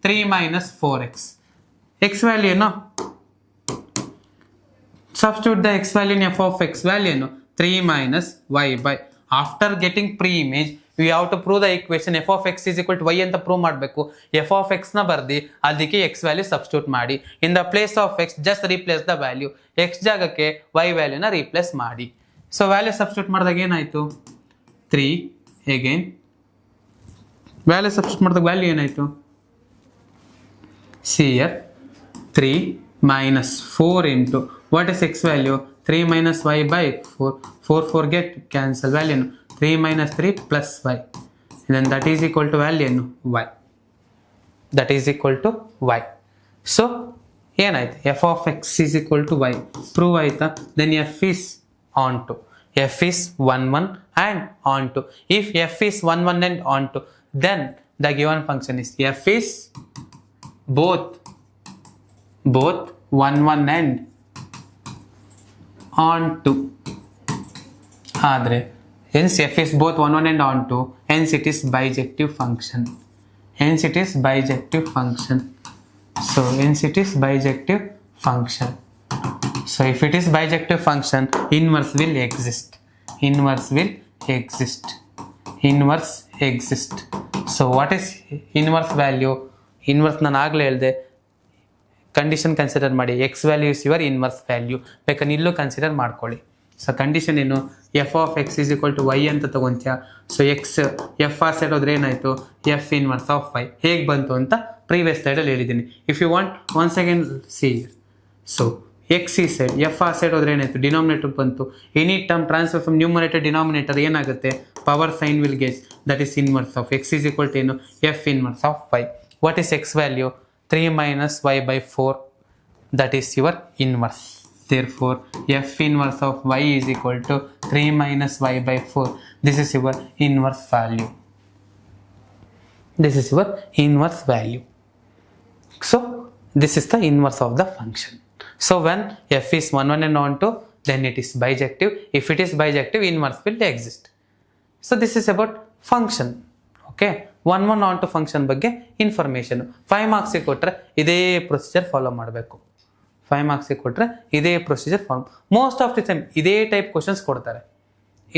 3 - 4x. x value ಏನು, substitute the x value in f of x value ಏನು 3 - y by. After getting pre-image we have to prove the equation f of x is equal to y ಅಂತ prove ಮಾಡಬೇಕು. f of x ನ ಬರ್ದಿ ಅದಕ್ಕೆ x value substitute ಮಾಡಿ. ಇನ್ the place of x just replace the value, x ಜಾಗಕ್ಕೆ y ವ್ಯಾಲ್ಯೂನ replace ಮಾಡಿ. So value substitute ಮಾಡಿದಾಗ ಏನಾಯಿತು 3 ಅಗೇನ್ ವ್ಯಾಲ್ಯೂ ಸಬ್ಸ್ಟಿಟ್ಯೂಟ್ ಮಾಡಿದಾಗ ವ್ಯಾಲ್ಯೂ ಏನಾಯಿತು ಸಿಯರ್ 3 - 4 into what is x value 3 - y/4. 4 get cancel, value 3 - 3 plus y, then that is equal to value y. That is equal to y. So ಏನಾಯ್ತು f of x is equal to y prove ಆಯ್ತಾ. then f is onto, f is 1 1 and onto. if f is 1 1 and onto, then the given function is f is both 1 1 and onto ಆದರೆ hence f is both 1 1 and onto, hence it is bijective function. Hence it is bijective function. So hence it is bijective function. So if it is bijective function, inverse will exist. Inverse will exist. Inverse exist. So what is inverse value? Inverse ನಾನು ಆಗಲೇ ಹೇಳಿದೆ, condition consider ಮಾಡಿ, x value is your inverse value. ಬೇಕಾದ್ರೆ ಇಲ್ಲೂ consider ಮಾಡ್ಕೊಳ್ಳಿ. So condition ಏನು f of X is equal to y ಅಂತ ತಗೊಂತೀಯ. So x f or side ಹೋದ್ರೆ ಏನಾಯಿತು ಎಫ್ ಇನ್ವರ್ಸ್ ಆಫ್ ವೈ. ಹೇಗೆ ಬಂತು ಅಂತ ಪ್ರೀವಿಯಸ್ ಸ್ಲೈಡಲ್ಲಿ ಹೇಳಿದ್ದೀನಿ. If you want one second see. So x ಈ ಸೈಡ್ ಎಫ್ ಆರ್ ಸೈಡ್ ಹೋದ್ರೆ ಏನಾಯಿತು ಡಿನಾಮಿನೇಟರ್ ಬಂತು. Any term transfer from numerator denominator ಏನಾಗುತ್ತೆ power sign will get, that is inverse of X is equal to ಏನು f inverse of y. What is x value 3 - y/4, that is your inverse. Therefore f inverse of y is equal to 3 - y/4. This is your inverse value. This is your inverse value. So this is the inverse of the function. So when f is 1 1 and onto, then it is bijective. If it is bijective, inverse will exist. So this is about function. Okay, 1 1 onto function ಬಗ್ಗೆ information. 5 ಮಾರ್ಕ್ಸಿಗೆ ಕೊಟ್ಟರೆ ಇದೇ procedure follow ಮಾಡಬೇಕು. 5 ಮಾರ್ಕ್ಸಿಗೆ ಕೊಟ್ಟರೆ ಇದೇ procedure follow. Most of the time ಇದೇ type questions ಕೊಡ್ತಾರೆ,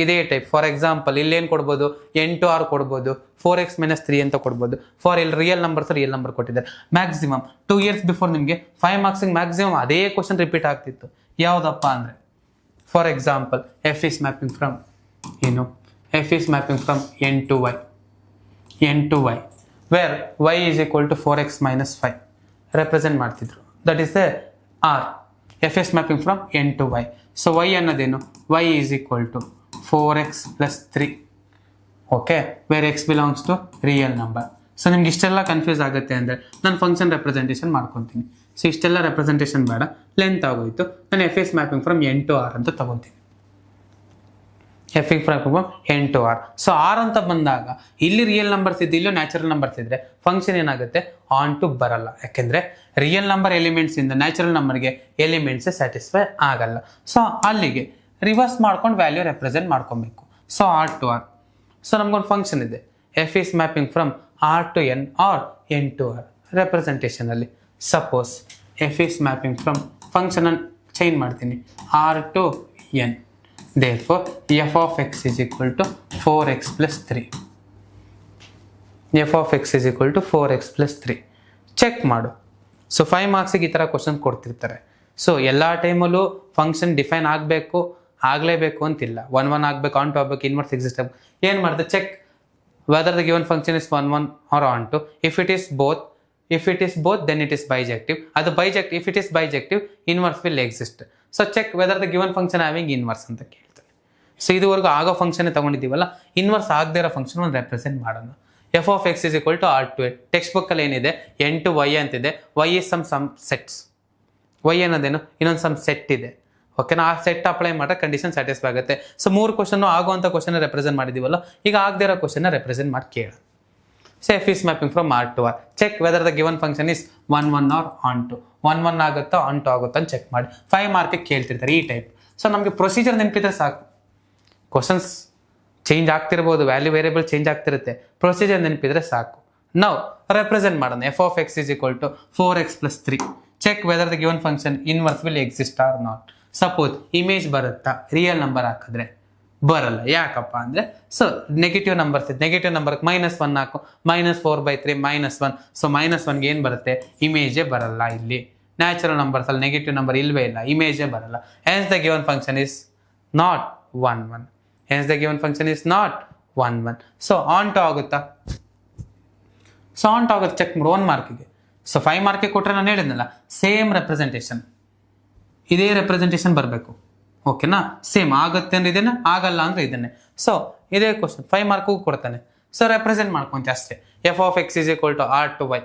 ಇದೇ type. For example ಇಲ್ಲೇನು ಕೊಡ್ಬೋದು 8 6 ಕೊಡ್ಬೋದು, 4x - 3 ಅಂತ ಕೊಡ್ಬೋದು. ಫಾರ್ ಇಲ್ಲಿ ರಿಯಲ್ ನಂಬರ್ಸ್ ರಿಯಲ್ ನಂಬರ್ ಕೊಟ್ಟಿದ್ದಾರೆ. ಮ್ಯಾಕ್ಸಿಮಮ್ 2 years ಬಿಫೋರ್ ನಿಮಗೆ 5 ಮಾರ್ಕ್ಸಿಗೆ ಮ್ಯಾಕ್ಸಿಮಮ್ ಅದೇ ಕ್ವಶನ್ ರಿಪೀಟ್ ಆಗ್ತಿತ್ತು. ಯಾವುದಪ್ಪ ಅಂದರೆ for example F is mapping from ಏನು f is mapping from n to y, n to y, where y is equal to 4x - 5 represent ಮಾಡ್ತಿದ್ರು. That is the r. f is mapping from n to y. So y ಅನ್ನೋದೇನು y is equal to 4x + 3. Okay, where x belongs to real number. So ನಿಮ್ಗೆ ಇಷ್ಟೆಲ್ಲ confuse ಆಗುತ್ತೆ ಅಂದರೆ ನಾನು function representation ಮಾಡ್ಕೊತೀನಿ. So ಇಷ್ಟೆಲ್ಲ representation ಬೇಡ, length ಆಗೋಯ್ತು. ನಾನು F is mapping from n to r ಅಂತ ತಗೊತೀನಿ. F is mapping from n to r. So R ಅಂತ ಬಂದಾಗ ಇಲ್ಲಿ ರಿಯಲ್ ನಂಬರ್ಸ್ ಇದ್ದು ಇಲ್ಲೂ ನ್ಯಾಚುರಲ್ ನಂಬರ್ಸ್ ಇದ್ರೆ ಫಂಕ್ಷನ್ ಏನಾಗುತ್ತೆ ಆನ್ ಟು ಬರಲ್ಲ. ಯಾಕೆಂದರೆ ರಿಯಲ್ ನಂಬರ್ ಎಲಿಮೆಂಟ್ಸ್ ಇಂದ ನ್ಯಾಚುರಲ್ ನಂಬರ್ಗೆ ಎಲಿಮೆಂಟ್ಸ್ ಸ್ಯಾಟಿಸ್ಫೈ ಆಗಲ್ಲ. ಸೊ ಅಲ್ಲಿಗೆ ರಿವರ್ಸ್ ಮಾಡ್ಕೊಂಡು ವ್ಯಾಲ್ಯೂ ರೆಪ್ರೆಸೆಂಟ್ ಮಾಡ್ಕೊಬೇಕು. So R to R. So ನಮ್ಗೊಂದು ಫಂಕ್ಷನ್ ಇದೆ f is mapping from R to N R N to R. ರೆಪ್ರೆಸೆಂಟೇಷನಲ್ಲಿ suppose f is mapping from ಫಂಕ್ಷನನ್ನು ಚೇಂಜ್ ಮಾಡ್ತೀನಿ R to N. Therefore f of x is equal to 4x + 3. F of X is equal to 4x plus 3. Check ಮಾಡು. So 5 ಮಾರ್ಕ್ಸಿಗೆ ಈ ಥರ question ಕೊಡ್ತಿರ್ತಾರೆ. So ಎಲ್ಲ ಟೈಮಲ್ಲೂ function define ಆಗಲೇಬೇಕು ಅಂತಿಲ್ಲ. 1 1 ಆಗಬೇಕು, ಆನ್ ಟು ಆಗಬೇಕು, ಇನ್ವರ್ಸ್ ಎಕ್ಸಿಸ್ಟ್ ಆಗಬೇಕು. ಏನು ಮಾಡಿದೆ, check whether the given function is 1 1 or onto. If it is both then it is bijective. ಅದು bijective. If it is bijective, inverse will exist. So check whether the given function having inverse ಅಂತ ಕೇಳ್ತಾರೆ. So ಇದುವರೆಗೂ ಆಗೋ function ತಗೊಂಡಿದ್ದೀವಲ್ಲ, inverse ಆಗದೇ ಇರೋ function ಒಂದು represent ಮಾಡೋಣ. F of X is equal to R to a. Text ಬುಕ್ಕಲ್ಲಿ ಏನಿದೆ, n to y ಅಂತಿದೆ. y is some sets. y ಅನ್ನೋದೇನು ಇನ್ನೊಂದು ಸಮ್ ಸೆಟ್ ಇದೆ. ಓಕೆನಾ, ಆ ಸೆಟ್ ಅಪ್ಲೈ ಮಾಡಿದ್ರೆ ಕಂಡೀಷನ್ ಸ್ಯಾಟಿಸ್ಫೈ ಆಗುತ್ತೆ. ಸೊ 3 ಕ್ವಶನ್ ಆಗುವಂಥ ಕ್ವಶನ್ ರೆಪ್ರೆಸೆಂಟ್ ಮಾಡಿದೀವಲ್ಲ, ಈಗ ಆಗದೇ ಇರೋ ಕ್ವಶನ್ ರೆಪ್ರೆಸೆಂಟ್ ಮಾಡಿ ಕೇಳ. So f is mapping from R to R. Check whether the given function is 1 1 or onto. 1 1 ಆಗುತ್ತೋ ಆನ್ ಟು ಆಗುತ್ತೋ ಅಂತ ಚೆಕ್ ಮಾಡಿ. 5 ಮಾರ್ಕಿಗೆ ಕೇಳ್ತಿರ್ತಾರೆ ಈ ಟೈಪ್. ಸೊ ನಮಗೆ ಪ್ರೊಸೀಜರ್ ನೆನಪಿದ್ರೆ ಸಾಕು. ಕ್ವಶನ್ಸ್ ಚೇಂಜ್ ಆಗ್ತಿರ್ಬೋದು, ವ್ಯಾಲ್ಯೂ ವೇರಿಯಬಲ್ ಚೇಂಜ್ ಆಗ್ತಿರುತ್ತೆ, ಪ್ರೊಸೀಜರ್ ನೆನಪಿದ್ರೆ ಸಾಕು. ನಾವು ರೆಪ್ರೆಸೆಂಟ್ ಮಾಡೋಣ. F of X is equal to 4x plus 3. Check whether the given function inverse will exist or not. Suppose image ಬರುತ್ತಾ, ರಿಯಲ್ ನಂಬರ್ ಹಾಕಿದ್ರೆ ಬರಲ್ಲ. ಯಾಕಪ್ಪ ಅಂದರೆ, ಸೊ ನೆಗೆಟಿವ್ ನಂಬರ್ಸ್ ಇದೆ. ನೆಗೆಟಿವ್ ನಂಬರ್ಗೆ -1 ಹಾಕು, -4/3 -1. ಸೊ -1ಗೆ ಏನು ಬರುತ್ತೆ, ಇಮೇಜೇ ಬರಲ್ಲ. ಇಲ್ಲಿ ನ್ಯಾಚುರಲ್ ನಂಬರ್ಸ್ ಅಲ್ಲಿ ನೆಗೆಟಿವ್ ನಂಬರ್ ಇಲ್ವೇ ಇಲ್ಲ, ಇಮೇಜೇ ಬರಲ್ಲ. Hence the given function is not 1 1. Hence the given function is not 1 1. So onto ಆಗುತ್ತಾ? ಸೊ ಆನ್ ಟು ಆಗುತ್ತೆ. ಚೆಕ್ ಮಾಡಿ 1 ಮಾರ್ಕಿಗೆ. ಸೊ 5 ಮಾರ್ಕಿಗೆ ಕೊಟ್ಟರೆ ನಾನು ಹೇಳಿದ್ನಲ್ಲ, ಸೇಮ್ ರೆಪ್ರೆಸೆಂಟೇಷನ್, ಇದೇ ರೆಪ್ರೆಸೆಂಟೇಷನ್ ಬರಬೇಕು. ಓಕೆನಾ, ಸೇಮ್ ಆಗುತ್ತೆ ಅಂದ್ರೆ ಇದನ್ನೇ, ಆಗಲ್ಲ ಅಂದ್ರೆ ಇದನ್ನೇ. ಸೊ ಇದೇ ಕ್ವಶನ್ 5 ಮಾರ್ಕ್ಗೂ ಕೊಡ್ತಾನೆ. ಸೊ ರೆಪ್ರೆಸೆಂಟ್ ಮಾಡ್ಕೊಂತ ಅಷ್ಟೇ. F of X is equal to R to y.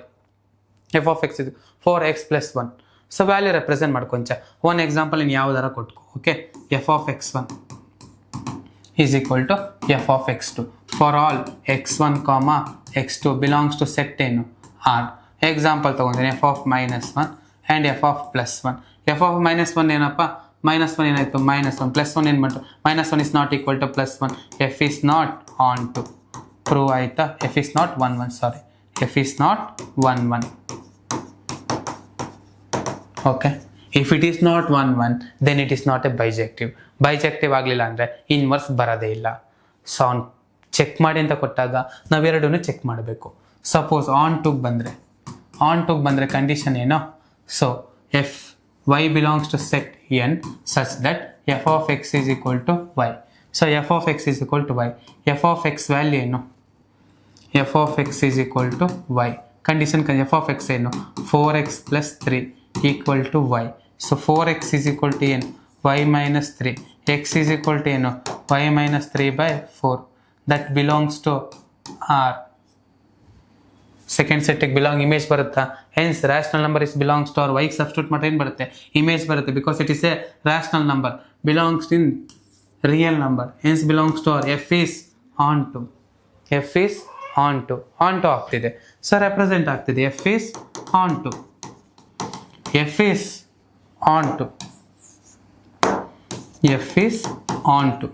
F of X is 4x plus 1. So value represent ಮಾಡ್ಕೊಂಚ. 1 ಎಕ್ಸಾಂಪಲ್ ಇನ್ನು ಯಾವ್ದಾರ ಕೊಟ್ಕೊ. Okay, f of x1 is equal to f of x2 for all x1, x2 belongs to set ಏನು R. Example ತಗೊಂಡಿನಿ, f of -1 and f of +1. f of -1 ಏನಪ್ಪ, -1 ಏನಾಯಿತು, -1 +1 ಏನು ಮಾಡ್ತು, -1 is not equal to +1. f is not on to. Prove ಆಯ್ತಾ? f is not 1 1. Sorry, f is not 1 1. Okay, if it is not 1 1 then it is not a bijective. Bijective ಆಗಲಿಲ್ಲ ಅಂದರೆ inverse ಬರೋದೇ ಇಲ್ಲ. So on check ಮಾಡಿ ಅಂತ ಕೊಟ್ಟಾಗ ನಾವೆರಡೂ check ಮಾಡಬೇಕು. ಸಪೋಸ್ ಆನ್ ಟುಗೆ ಬಂದರೆ ಕಂಡೀಷನ್ ಏನೋ, so f y belongs to set N such that f of X is equal to y. So f of X is equal to y. F of x value ಏನು, f of X is equal to y. Condition f of x ಏನು, 4x plus 3 equal to y. So 4x is equal to ಏನು, y minus 3. x is equal to ಏನು, y minus 3/4. that belongs to R. Second ಸೆಟ್ಟಿಗೆ belong image ಬರುತ್ತಾ? Hence rational number is belongs to R. ವೈಗೆ substitute ಮಾಡಿದ್ರೆ ಏನು ಬರುತ್ತೆ, image ಬರುತ್ತೆ. Because it is a rational number, belongs in real number. Hence belongs to R. F is onto. F is onto ಆಗ್ತಿದೆ. So represent ಆಗ್ತಿದೆ. F is onto. F is onto. f is on to.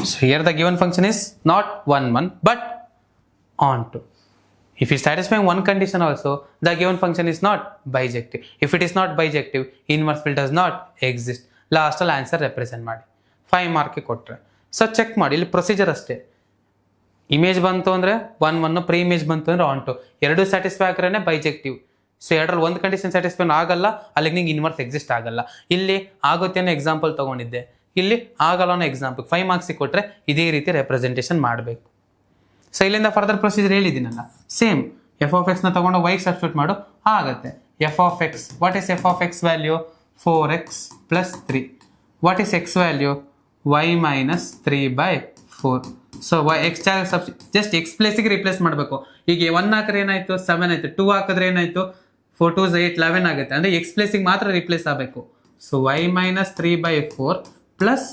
So here the given function is not 1 1 but on to. If you satisfying one condition also, the given function is not bijective. If it is not bijective, inverse will does not exist. Last answer represent ಮಾಡಿ 5 mark ಕೊಟ್ಟರೆ. So check ಮಾಡಿ, ಇಲ್ಲಿ procedure ಅಷ್ಟೇ. Image ಬಂತು ಅಂದರೆ 1 1, preimage ಬಂತು ಅಂದರೆ on to. ಎರಡೂ ಸ್ಯಾಟಿಸ್ಫೈ ಆಗ್ರೆ ಬೈಜೆಕ್ಟಿವ್. ಸೊ ಎರಡರಲ್ಲಿ ಒಂದು ಕಂಡೀಷನ್ ಸ್ಯಾಟಿಸ್ಫೈ ಆಗಲ್ಲ, ಅಲ್ಲಿಗೆ ನಿಂಗೆ ಇನ್ವರ್ಸ್ ಎಕ್ಸಿಸ್ಟ್ ಆಗಲ್ಲ. ಇಲ್ಲಿ ಆಗುತ್ತೆ ಅನ್ನೋ ಎಕ್ಸಾಂಪಲ್ ತೊಗೊಂಡಿದ್ದೆ, ಇಲ್ಲಿ ಆಗಲ್ಲ ಅನ್ನೋ ಎಕ್ಸಾಂಪಲ್ 5 ಮಾರ್ಕ್ಸಿಗೆ ಕೊಟ್ಟರೆ ಇದೇ ರೀತಿ ರೆಪ್ರೆಸೆಂಟೇಷನ್ ಮಾಡಬೇಕು. ಸೊ ಇಲ್ಲಿಂದ ಫರ್ದರ್ ಪ್ರೊಸೀಜರ್ ಹೇಳಿದ್ದೀನಲ್ಲ, ಸೇಮ್ ಎಫ್ ಆಫ್ ಎಕ್ಸ್ನ ತೊಗೊಂಡು ವೈಗೆ ಸಬ್ಸ್ಟಿಟ್ಯೂಟ್ ಮಾಡು, ಆಗುತ್ತೆ. F of x, what is f of x value, 4x plus 3. What is x value, y minus 3/4. So x just x ಪ್ಲೇಸಿಗೆ ರಿಪ್ಲೇಸ್ ಮಾಡಬೇಕು. ಈಗ 1 ಹಾಕಿದ್ರೆ ಏನಾಯಿತು, 7 ಆಯಿತು. 2 ಹಾಕಿದ್ರೆ ಏನಾಯಿತು, 4 2 8 11 ಆಗುತ್ತೆ. ಅಂದರೆ ಎಕ್ಸ್ ಪ್ಲೇಸಿಗೆ ಮಾತ್ರ ರಿಪ್ಲೇಸ್ ಆಗಬೇಕು. So y minus 3/4 plus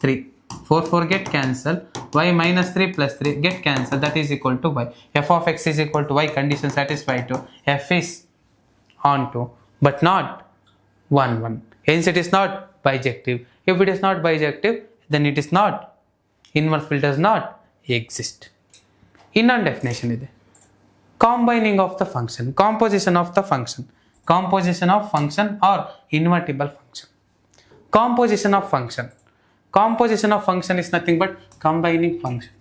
3. 4 4 get cancel. y minus 3 plus 3 get cancel. That is equal to y. f of x is equal to y. Condition satisfied to f is on to but not 1 1. Hence it is not bijective. If it is not bijective, then it is not. Inverse will does not exist. ಇನ್ನೊಂದು definition ಇದೆ, combining of the function, composition of the function, composition of function or invertible function. Composition of function, composition of function is nothing but combining function.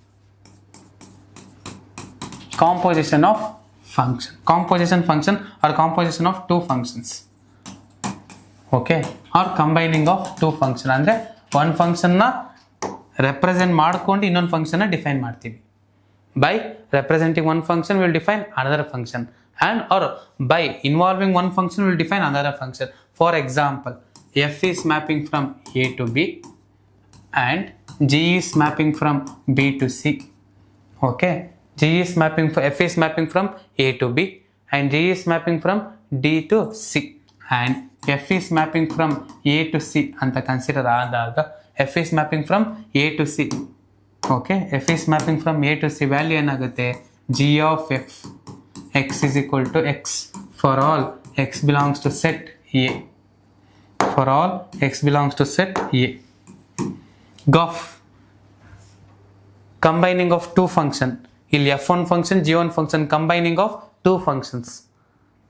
composition of function, composition function or composition of two functions, okay, or combining of two function. ಅಂದರೆ one function ನ represent ಮಾಡ್ಕೊಂಡು ಇನ್ನೊಂದು function ನ define ಮಾಡ್ತೀವಿ. By representing one function we will define another function, and or by involving one function we will define another function. For example, f is mapping from a to b and g is mapping from b to c. Okay, g is mapping for f is mapping from a to b and g is mapping from d to c, and f is mapping from a to c ಅಂತ consider ಆದಾಗ f is mapping from a to c. Okay, f is mapping from a to c value ಏನಾಗುತ್ತೆ, g of f x is equal to x for all x belongs to set a, for all x belongs to set a. Gof, combining of two function. ಇಲ್ಲಿ f1 function g1 function combining of two functions,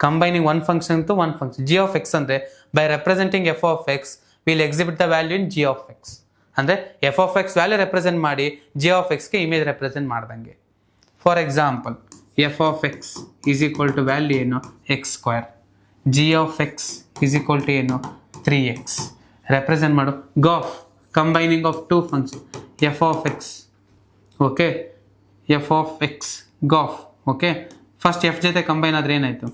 combining one function to one function. g of x ಅಂದ್ರೆ by representing f of x will exhibit the value in g of x. ಅಂದರೆ f of x value represent ಮಾಡಿ g of x ಗೆ image represent ಮಾಡ್ದಂಗೆ. For example f of x is equal to value ಏನು, x square, g of x is equal to ಏನು, 3x. Represent ಮಾಡು Gauff combining of two function f of x, okay, f of x Gauff, okay. First f ಜೊತೆ combine ಆದರೆ ಏನಾಯಿತು,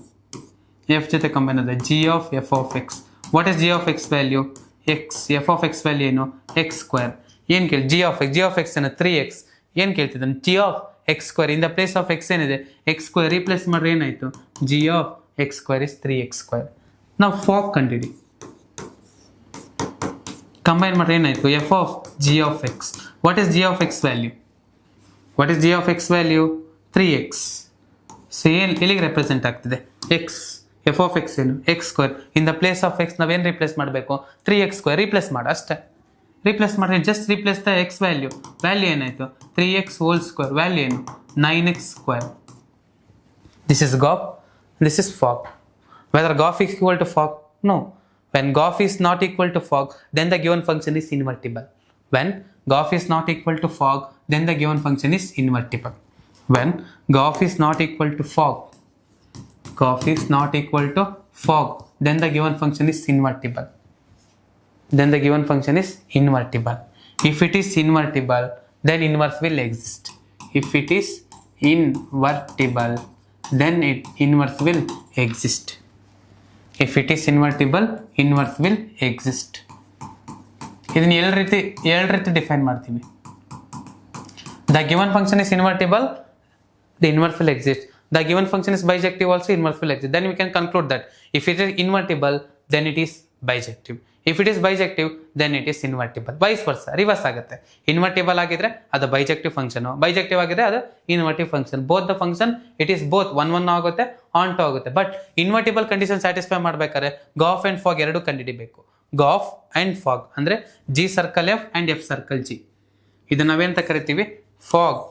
f ಜೊತೆ combine ಆದರೆ g of f of x. What is g of x value, x, f of x value ಏನು, x square. ಏನು ಕೇಳಿ, g of x ಏನು 3x. ಏನು ಕೇಳ್ತಿದ್ದಾನೆ, g of x square in the place of x ಏನಿದೆ x square replace ಮಾಡ್ರೆ ಏನಾಯಿತು, g of x square is 3x square. ನಾವು fog ಕಂಡಿಡಿ, combine ಮಾಡ್ರೆ ಏನಾಯಿತು, f of g of x. What is g of x value, what is g of x value, 3x. So ಏನು ಇಲ್ಲಿಗೆ represent ಆಗ್ತಿದೆ x, f of x ಏನು x square in the place of x ನಾವೇನು replace ಮಾಡಬೇಕು, 3x square replace ಮಾಡಿ ಅಷ್ಟೇ. Replace ಮಾಡಿದ್ರೆ just replace the x value, value ಏನಾಯಿತು 3x ಹೋಲ್ ಸ್ಕ್ವೇರ್, ವ್ಯಾಲ್ಯೂ ಏನು 9x square. This is gof, this is fog. Whether gof is equal to fog, no. When gof is not equal to fog then the given function is invertible. When gof is not equal to fog then the given function is invertible. When gof is not equal to fog, Gauff is not equal to fog then the given function is invertible. Then the given function is invertible. If it is invertible then inverse will exist. If it is invertible then inverse will exist. If it is invertible inverse will exist. ಇದನ್ನ ಎರಡು ರೀತಿ define ಮಾಡ್ತೀವಿ. The given function is invertible, the inverse will exist. The given function is bijective also, inverse will exist. Then we can conclude that if it is invertible then it is bijective. If it is bijective then it is invertible. Vice versa, reverse ಆಗುತ್ತೆ. Invertible ಆಗಿದ್ರೆ ಅದು bijective function, bijective ಆಗಿದ್ರೆ ಅದು invertible function. Both the function it is both one ಆಗುತ್ತೆ, onto ಆಗುತ್ತೆ. But invertible condition satisfy ಮಾಡ್ಬೇಕಾದ್ರೆ gof and fog ಎರಡು ಕಂಡುಹಿಡಿಬೇಕು. ಗಾಫ್ ಅಂಡ್ ಫಾಗ್ ಅಂದ್ರೆ g circle f and f circle g. ಇದು ನಾವೇಂತ ಕರಿತೀವಿ, ಫಾಗ್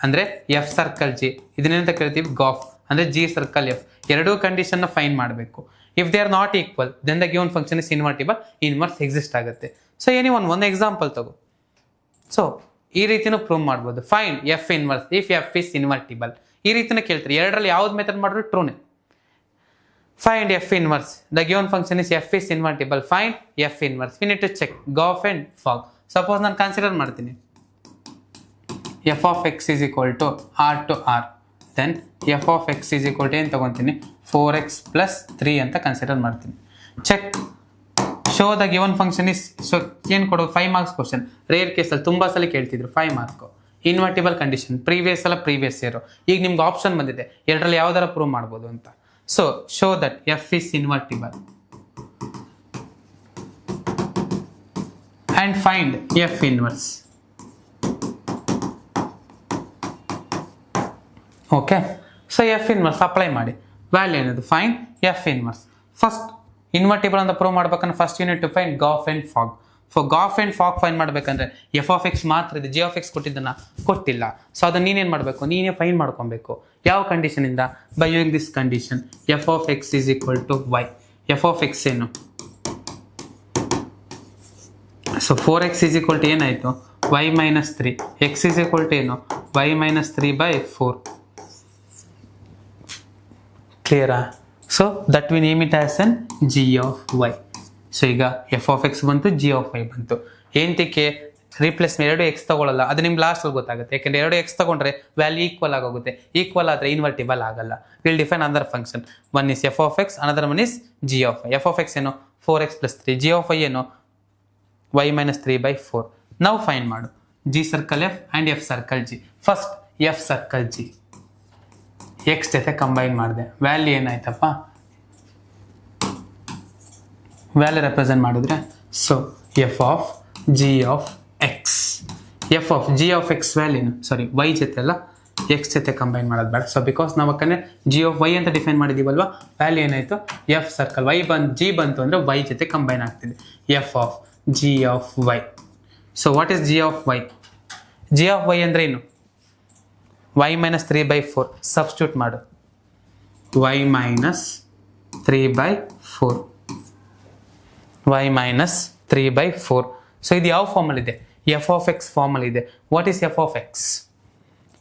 ಅಂದ್ರೆ ಎಫ್ ಸರ್ಕಲ್ ಜಿ. ಇದನ್ನೇಂತ ಕರಿತೀವಿ, ಗಾಫ್ ಅಂದ್ರೆ ಜಿ ಸರ್ಕಲ್ ಎಫ್. ಎರಡೂ ಕಂಡೀಷನ್ ಫೈನ್ ಮಾಡಬೇಕು. If they are not equal then the given function is invertible, inverse exist ಆಗುತ್ತೆ. ಸೊ ಎನಿ ಒಂದು ಎಕ್ಸಾಂಪಲ್ ತಗೋ. ಸೊ ಈ ರೀತಿನೂ ಪ್ರೂವ್ ಮಾಡ್ಬೋದು. Find F inverse if f is invertible. ಈ ರೀತಿನ ಕೇಳ್ತಾರೆ. ಎರಡರಲ್ಲಿ ಯಾವ್ದು ಮೆಥಡ್ ಮಾಡಿದ್ರು ಟ್ರೂನೆ. Find f inverse. The given function is f is invertible. Find f inverse. We need to check Gauff and fog. Suppose ನಾನು ಕನ್ಸಿಡರ್ ಮಾಡ್ತೀನಿ f of x is equal to r to r. Then f of x is equal to ಏನು ತಗೊತೀನಿ, 4x plus 3 ಅಂತ consider ಮಾಡ್ತೀನಿ. Check show the given function is. So ಏನು ಕೊಡೋದು, 5 marks question. Rare ಕೇಸಲ್ಲಿ ತುಂಬ ಸಲ ಕೇಳ್ತಿದ್ರು 5 ಮಾರ್ಕ್. ಇನ್ವರ್ಟಿಬಲ್ ಕಂಡೀಷನ್ ಪ್ರೀವಿಯಸ್ ಅಲ್ಲ ಪ್ರೀವಿಯಸ್ ಇಯರ್. ಈಗ ನಿಮ್ಗೆ ಆಪ್ಷನ್ ಬಂದಿದೆ ಎರಡರಲ್ಲಿ ಯಾವ್ದಾರ ಪ್ರೂವ್ ಮಾಡ್ಬೋದು ಅಂತ. So show that f is invertible and find f inverse. Okay, so f inverse apply ಮಾಡಿ. ವ್ಯಾಲ್ಯೂ ಏನದು, find f inverse. First invertible ಅಂತ ಪ್ರೂವ್ ಮಾಡ್ಬೇಕಂದ್ರೆ first unit to find gof and fog. For gof and fog fine ಮಾಡ್ಬೇಕಂದ್ರೆ f of x ಮಾತ್ರ ಇದೆ, G of X ಕೊಟ್ಟಿದ್ದನ್ನ ಕೊಟ್ಟಿಲ್ಲ. So ಅದನ್ನ ನೀನೇನು ಮಾಡಬೇಕು, ನೀನೇ ಫೈನ್ ಮಾಡ್ಕೊಬೇಕು. ಯಾವ ಕಂಡೀಷನ್ ಇಂದ, by using this condition f of X is equal to y. F of x ಏನು, so 4x is equal to ಏನಾಯಿತು, y minus 3. X is equal to ಏನು, y ಮೈನಸ್ 3/4. ಕ್ಲಿಯರಾ? So that we name it as an g of y. So ಈಗ f of x ಬಂತು, g of y ಬಂತು. ಏನಕ್ಕೆ replace ಎರಡು X ತಗೊಳ್ಳಲ್ಲ, ಅದು ನಿಮ್ಗೆ ಲಾಸ್ಟಲ್ಲಿ ಗೊತ್ತಾಗುತ್ತೆ. ಯಾಕೆಂದರೆ ಎರಡು ಎಕ್ಸ್ ತಗೊಂಡ್ರೆ ವ್ಯಾಲ್ಯೂ ಈಕ್ವಲ್ ಆಗೋಗುತ್ತೆ. ಈಕ್ವಲ್ ಆದರೆ ಇನ್ವರ್ಟಿಬಲ್ ಆಗಲ್ಲ. Will define other function. One is f of x, another one is g of y. F of x ಏನು 4x + 3, ಜಿ ಆಫ್ ವೈ ಏನು y - 3/4. ನಾವು ಫೈಂಡ್ ಮಾಡು g circle f and f circle g. First f circle g x ಜೊತೆ combine ಮಾಡಿದೆ. Value ಏನಾಯ್ತಪ್ಪ, value represent ಮಾಡಿದ್ರೆ so f of g of x. F of g of x ವ್ಯಾಲ್ಯೂನು sorry y ಜೊತೆ ಅಲ್ಲ X ಜೊತೆ combine ಮಾಡೋದು ಬೇಡ. ಸೊ ಬಿಕಾಸ್ ನಾವು ಯಾಕಂದರೆ ಜಿ ಆಫ್ ವೈ ಅಂತ ಡಿಫೈನ್ ಮಾಡಿದ್ದೀವಲ್ವಾ, ವ್ಯಾಲ್ಯೂ ಏನಾಯಿತು ಎಫ್ ಸರ್ಕಲ್ ವೈ ಜಿ ಬಂತು ಅಂದರೆ ವೈ ಜೊತೆ ಕಂಬೈನ್ ಆಗ್ತಿದೆ. F of g of y. So what is g of y? G of y ಅಂದರೆ ಏನು? y - 3/4 ಸಬ್ಸ್ಟಿಟ್ಯೂಟ್ ಮಾಡು. y - 3/4 y - 3/4. ಸೊ ಇದು ಯಾವ ಫಾರ್ಮಲ್ಲಿದೆ? ಎಫ್ ಆಫ್ ಎಕ್ಸ್ ಫಾರ್ಮಲ್ಲಿದೆ. What is f of x?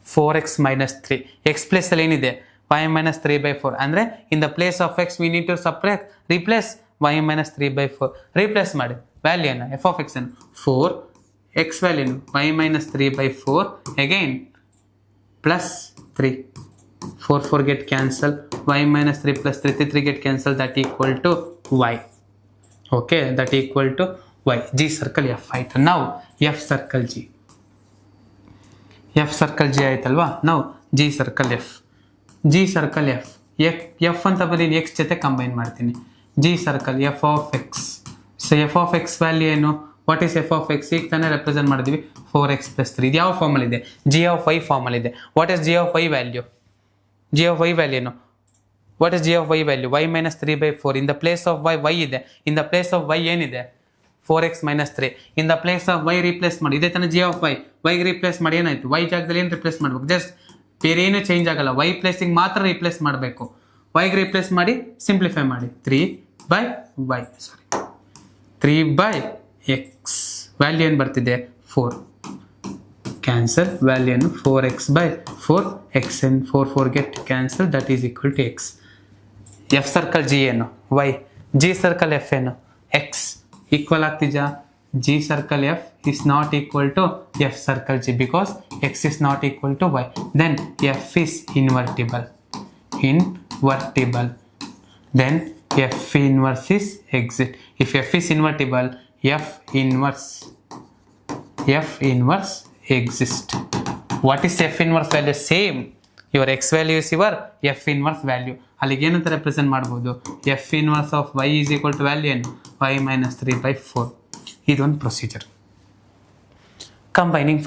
4x - 3. X ಪ್ಲೇಸಲ್ಲಿ ಏನಿದೆ? y - 3/4. ಅಂದರೆ in the place of x we need to replace y - 3/4. Replace ಮಾಡಿ. ವ್ಯಾಲ್ಯೂ ಏನು? ಎಫ್ ಆಫ್ ಎಕ್ಸ್ ಏನು 4, ಎಕ್ಸ್ ವ್ಯಾಲ್ಯೂನು y - 3/4 again plus 3. 4 get cancel. y - 3 plus 3 get cancel. That equal to y. Okay, that equal to y. G circle f ಆಯ್ತು. Now f circle g. f circle g ಆಯ್ತಲ್ವಾ? Now g circle f. g circle f. f ಅಂತ ಬರೀ x ಜೊತೆ combine ಮಾಡ್ತೀನಿ. g circle f of x. So f of x value ಏನು? What is f of x? ಈಗ ತಾನೇ represent ಮಾಡಿದ್ವಿ 4x + 3. ಇದು ಯಾವ ಫಾರ್ಮಲ್ಲಿದೆ? ಜಿ ಆಫ್ ವೈ ಫಾರ್ಮಲ್ಲಿದೆ. What is g of y value? G of y value ಏನು? What is g of y value? y - 3/4. In the place of y ಇದೆ. In the place of y ಏನಿದೆ? 4x - 3. In the place of y replace ಮಾಡಿ. ಇದೇ ತಾನೇ G of Y. ವೈಗೆ replace ಮಾಡಿ ಏನಾಯ್ತು? y ಜಾಗದಲ್ಲಿ ಏನು ರಿಪ್ಲೇಸ್ ಮಾಡಬೇಕು? ಜಸ್ಟ್ ಬೇರೆ ಏನೂ ಚೇಂಜ್ ಆಗಲ್ಲ. y ಪ್ಲೇಸಿಂಗ್ ಮಾತ್ರ ರೀಪ್ಲೇಸ್ ಮಾಡಬೇಕು. ವೈಗೆ ರೀಪ್ಲೇಸ್ ಮಾಡಿ ಸಿಂಪ್ಲಿಫೈ ಮಾಡಿ. 3/y ಸಾರಿ 3/x. ವ್ಯಾಲ್ಯೂ ಏನು ಬರ್ತಿದೆ? 4. ಕ್ಯಾನ್ಸಲ್. ವ್ಯಾಲ್ಯೂ ಏನು? 4x/4. x and 4 get cancel. That is equal to x. F circle g ಏನು? y. ಜಿ ಸರ್ಕಲ್ ಎಫ್ ಏನು? x. ಈಕ್ವಲ್ ಆಗ್ತಿದೆಯಾ? G circle f is not equal to f circle g because x is not equal to y. Then f is invertible. Then f inverse is exit. If f is invertible, f inverse exist. What is f inverse value? Same. Your x value is your f inverse value. ಅಲ್ಲಿಗೆ ಏನಂತ represent ಮಾಡ್ಬೋದು? f inverse of y is equal to value ಏನು? y - 3/4. ಇದೊಂದು procedure. Combining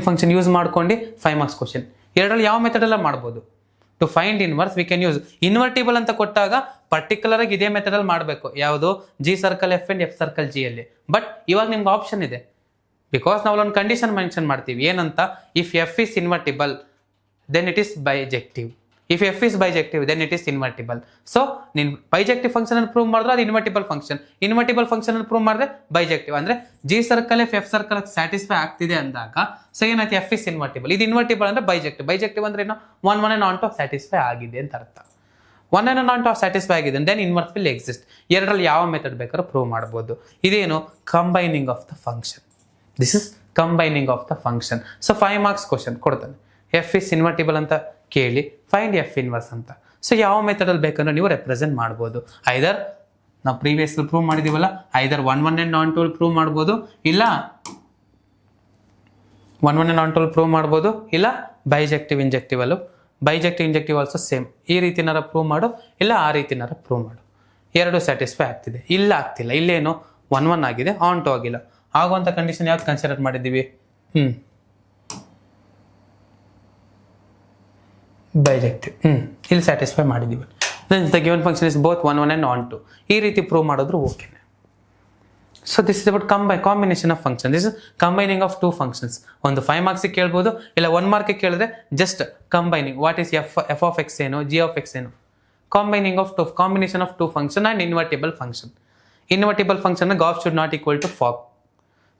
function use ಮಾಡ್ಕೊಂಡು 5 marks question. ಎರಡರಲ್ಲಿ ಯಾವ method ಎಲ್ಲ ಮಾಡ್ಬೋದು? To find inverse we can use invertible ಅಂತ ಕೊಟ್ಟಾಗ ಪರ್ಟಿಕ್ಯುಲರ್ ಆಗಿ ಇದೇ ಮೆಥಡಲ್ಲಿ ಮಾಡಬೇಕು. ಯಾವುದು? G circle f and f circle g ಅಲ್ಲಿ. ಬಟ್ ಇವಾಗ ನಿಮ್ಗೆ ಆಪ್ಷನ್ ಇದೆ. ಬಿಕಾಸ್ ನಾವು ಒಂದು ಕಂಡೀಷನ್ ಮೆನ್ಷನ್ ಮಾಡ್ತೀವಿ. ಏನಂತ? If f is invertible then it is bijective. If f is bijective then it is invertible. So ನೀನು ಬೈಜೆಕ್ಟಿವ್ ಫಂಕ್ಷನ್ ಅನ್ನು ಪ್ರೂವ್ ಮಾಡಿದ್ರೆ ಅದು ಇನ್ವರ್ಟಿಬಲ್ ಫಂಕ್ಷನ್ ಅನ್ನು ಪ್ರೂವ್ ಮಾಡಿದ್ರೆ ಬೈಜೆಕ್ಟಿವ್. ಅಂದ್ರೆ g circle f circle satisfy ಆಗ್ತಿದೆ ಅಂದಾಗ ಸೊ ಏನಾಯ್ತು? F is invertible. ಇದು ಇನ್ವರ್ಟಿಬಲ್ ಅಂದ್ರೆ ಬೈಜೆಕ್ಟಿವ್ ಅಂದ್ರೆ ಏನು? 1 and on to ಸ್ಯಾಟಿಸ್ಫೈ ಆಗಿದೆ ಅಂತ ಅರ್ಥ. 1 and on to ಸ್ಯಾಟಿಸ್ಫೈ ಆಗಿದೆ ದೆನ್ ಇನ್ವರ್ಸ್ ವಿಲ್ ಎಕ್ಸಿಸ್ಟ್. ಎರಡರಲ್ಲಿ ಯಾವ ಮೆಥಡ್ ಬೇಕಾದ್ರೂ ಪ್ರೂವ್ ಮಾಡ್ಬೋದು. ಇದೇನು? Combining of the function. This is combining of the function. So 5 marks question ಕೊಡ್ತಾನೆ. ಎಫ್ ಇಸ್ ಇನ್ವರ್ಟಿಬಲ್ ಅಂತ ಕೇಳಿ ಫೈಂಡ್ ಎಫ್ ಇನ್ವರ್ಸ್ ಅಂತ. ಸೊ ಯಾವ ಮೆಥಡಲ್ಲಿ ಬೇಕಂದ್ರೆ ನೀವು ರೆಪ್ರೆಸೆಂಟ್ ಮಾಡ್ಬೋದು. ಐದರ್ ನಾವು ಪ್ರೀವಿಯಸ್ ಪ್ರೂವ್ ಮಾಡಿದೀವಲ್ಲ, either 1 and on to prove ಮಾಡ್ಬೋದು, ಇಲ್ಲ 1 and on to ಪ್ರೂವ್ ಮಾಡ್ಬೋದು, ಇಲ್ಲ ಬೈಜೆಕ್ಟಿವ್ ಇಂಜೆಕ್ಟಿವ್ ಆಲ್ಸೋ ಸೇಮ್. ಈ ರೀತಿನಾರ ಪ್ರೂವ್ ಮಾಡು, ಇಲ್ಲ ಆ ರೀತಿನಾರ ಪ್ರೂವ್ ಮಾಡು. ಎರಡು ಸ್ಯಾಟಿಸ್ಫೈ ಆಗ್ತಿದೆ. ಇಲ್ಲ ಆಗ್ತಿಲ್ಲ. ಇಲ್ಲೇನು 1 ಆಗಿದೆ, ಆನ್ ಟು ಆಗಿಲ್ಲ. ಆಗುವಂಥ ಕಂಡೀಷನ್ ಯಾವ್ದು ಕನ್ಸಿಡರ್ ಮಾಡಿದ್ದೀವಿ? ಬೈಜೆಕ್ಟಿವ್. ಇಲ್ಲಿ ಸ್ಯಾಟಿಸ್ಫೈ ಮಾಡಿದ್ದೀವಿ. The given function is both 1 and on to. ಈ ರೀತಿ ಪ್ರೂವ್ ಮಾಡಿದ್ರು okay. So this is about combination of function. This is combining of 2 functions. ಒಂದು 5 ಮಾರ್ಕ್ಸ್ ಕೇಳ್ಬೋದು, ಇಲ್ಲ 1 ಮಾರ್ಕ್ ಕೇಳಿದ್ರೆ just combining. What is f of x ಏನು, g of x ಏನು? Combination of 2 function and invertible function gof should not equal to fog.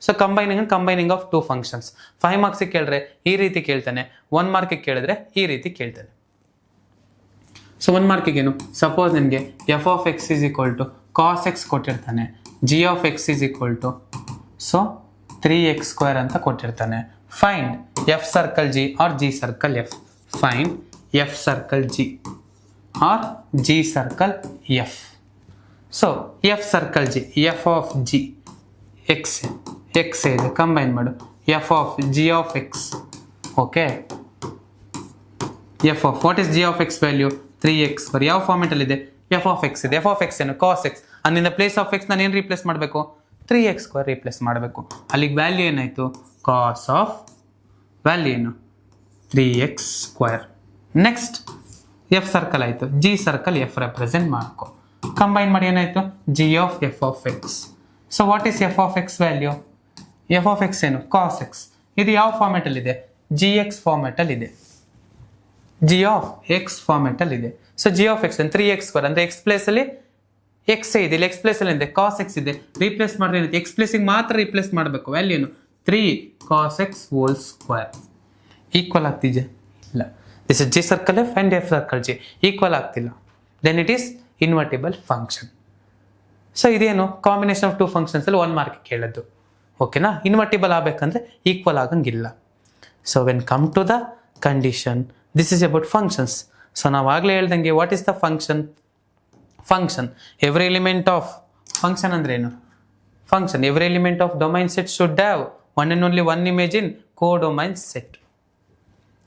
So combining of 2 functions. 5 ಮಾರ್ಕ್ಸಿಗೆ ಕೇಳಿದ್ರೆ ಈ ರೀತಿ ಕೇಳ್ತಾನೆ, 1 ಮಾರ್ಕಿಗೆ ಕೇಳಿದ್ರೆ ಈ ರೀತಿ ಕೇಳ್ತಾನೆ. ಸೊ 1 ಮಾರ್ಕಿಗೆ ಏನು, ಸಪೋಸ್ ನಿಮಗೆ f of X is equal to cos x ಕೊಟ್ಟಿರ್ತಾನೆ, g of X is equal to so 3x² ಅಂತ ಕೊಟ್ಟಿರ್ತಾನೆ. Find f circle g or g circle f. Find f circle g or g circle f. So f circle g, f of g x ಇದೆ, combine ಮಾಡು f of g of x. Okay, f of what is g of x value 3x². ಯಾವ ಫಾರ್ಮೆಟಲ್ಲಿ ಇದೆ, f of X ಇದೆ. F of x ಏನು, cos x. ಅಂದಿಂದ place of x ನಾನು ಏನು ರೀಪ್ಲೇಸ್ ಮಾಡಬೇಕು, 3x² ರೀಪ್ಲೇಸ್ ಮಾಡಬೇಕು. ಅಲ್ಲಿಗೆ ವ್ಯಾಲ್ಯೂ ಏನಾಯಿತು, ಕಾಸ್ ಆಫ್ ವ್ಯಾಲ್ಯೂ ಏನು 3x². ನೆಕ್ಸ್ಟ್ ಎಫ್ ಸರ್ಕಲ್ ಆಯಿತು, ಜಿ ಸರ್ಕಲ್ ಎಫ್ ರೆಪ್ರೆಸೆಂಟ್ ಮಾಡ್ಕೊ. ಕಂಬೈನ್ ಮಾಡಿ ಏನಾಯಿತು, g of f of x. So what is f of x value, f of x ಏನು, ಕಾಸ್ ಎಕ್ಸ್. ಇದು ಯಾವ ಫಾರ್ಮೆಟಲ್ಲಿದೆ, ಜಿ ಎಕ್ಸ್ ಫಾರ್ಮೆಟಲ್ಲಿದೆ, ಜಿ ಆಫ್ ಎಕ್ಸ್ ಫಾರ್ಮೆಟಲ್ಲಿದೆ. So g of x 3x² ಅಂದರೆ ಎಕ್ಸ್ ಪ್ಲೇಸಲ್ಲಿ ಎಕ್ಸ್ ಇದೆ, ಇಲ್ಲಿ ಎಕ್ಸ್ ಪ್ಲೇಸಲ್ಲಿ ಇದೆ ಕಾಸ್ ಎಕ್ಸ್ ಇದೆ. ರೀಪ್ಲೇಸ್ ಮಾಡಿದ್ರೆ ಏನಿದೆ, ಎಕ್ಸ್ ಪ್ಲೇಸಿಗೆ ಮಾತ್ರ ರೀಪ್ಲೇಸ್ ಮಾಡಬೇಕು. ವ್ಯಾಲ್ಯೂ ಏನು 3 cos x whole² ಈಕ್ವಲ್ ಆಗ್ತಿದೆ, ಇಲ್ಲ. This is g circle f and f circle g equal ಆಗ್ತಿಲ್ಲ, then it is invertible function. So ಇದೇನು, ಕಾಂಬಿನೇಷನ್ ಆಫ್ 2 ಫಂಕ್ಷನ್ಸಲ್ಲಿ 1 ಮಾರ್ಕ್ ಕೇಳೋದು. ಓಕೆನಾ, ಇನ್ವರ್ಟಿಬಲ್ ಆಗಬೇಕಂದ್ರೆ ಈಕ್ವಲ್ ಆಗಂಗಿಲ್ಲ. So when come to the condition, this is about functions. So ನಾವು ಆಗಲೇ ಹೇಳ್ದಂಗೆ what is the function. Function every element of, function ಅಂದ್ರೆ ಏನು, function every element of domain set should have one and only one image in codomain set.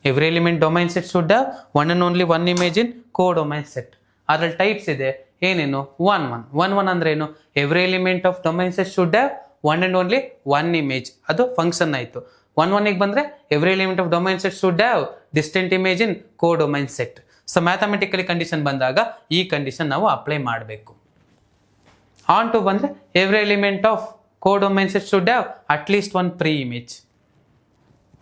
Every element domain set should have one and only one image in codomain set. ಅದ್ರಲ್ಲಿ types ಇದೆ, ಏನೇನು, 1 ಅಂದ್ರೆ ಏನು, every element of domain set should have one and only one image, ಅದು function ಆಯಿತು. 1 ಬಂದರೆ every element of domain set should have distinct image in codomain set. So mathematically condition ಬಂದಾಗ ಈ ಕಂಡೀಷನ್ ನಾವು ಅಪ್ಲೈ ಮಾಡಬೇಕು. ಆನ್ ಟು ಬಂದರೆ every element of codomain set should have at least one preimage.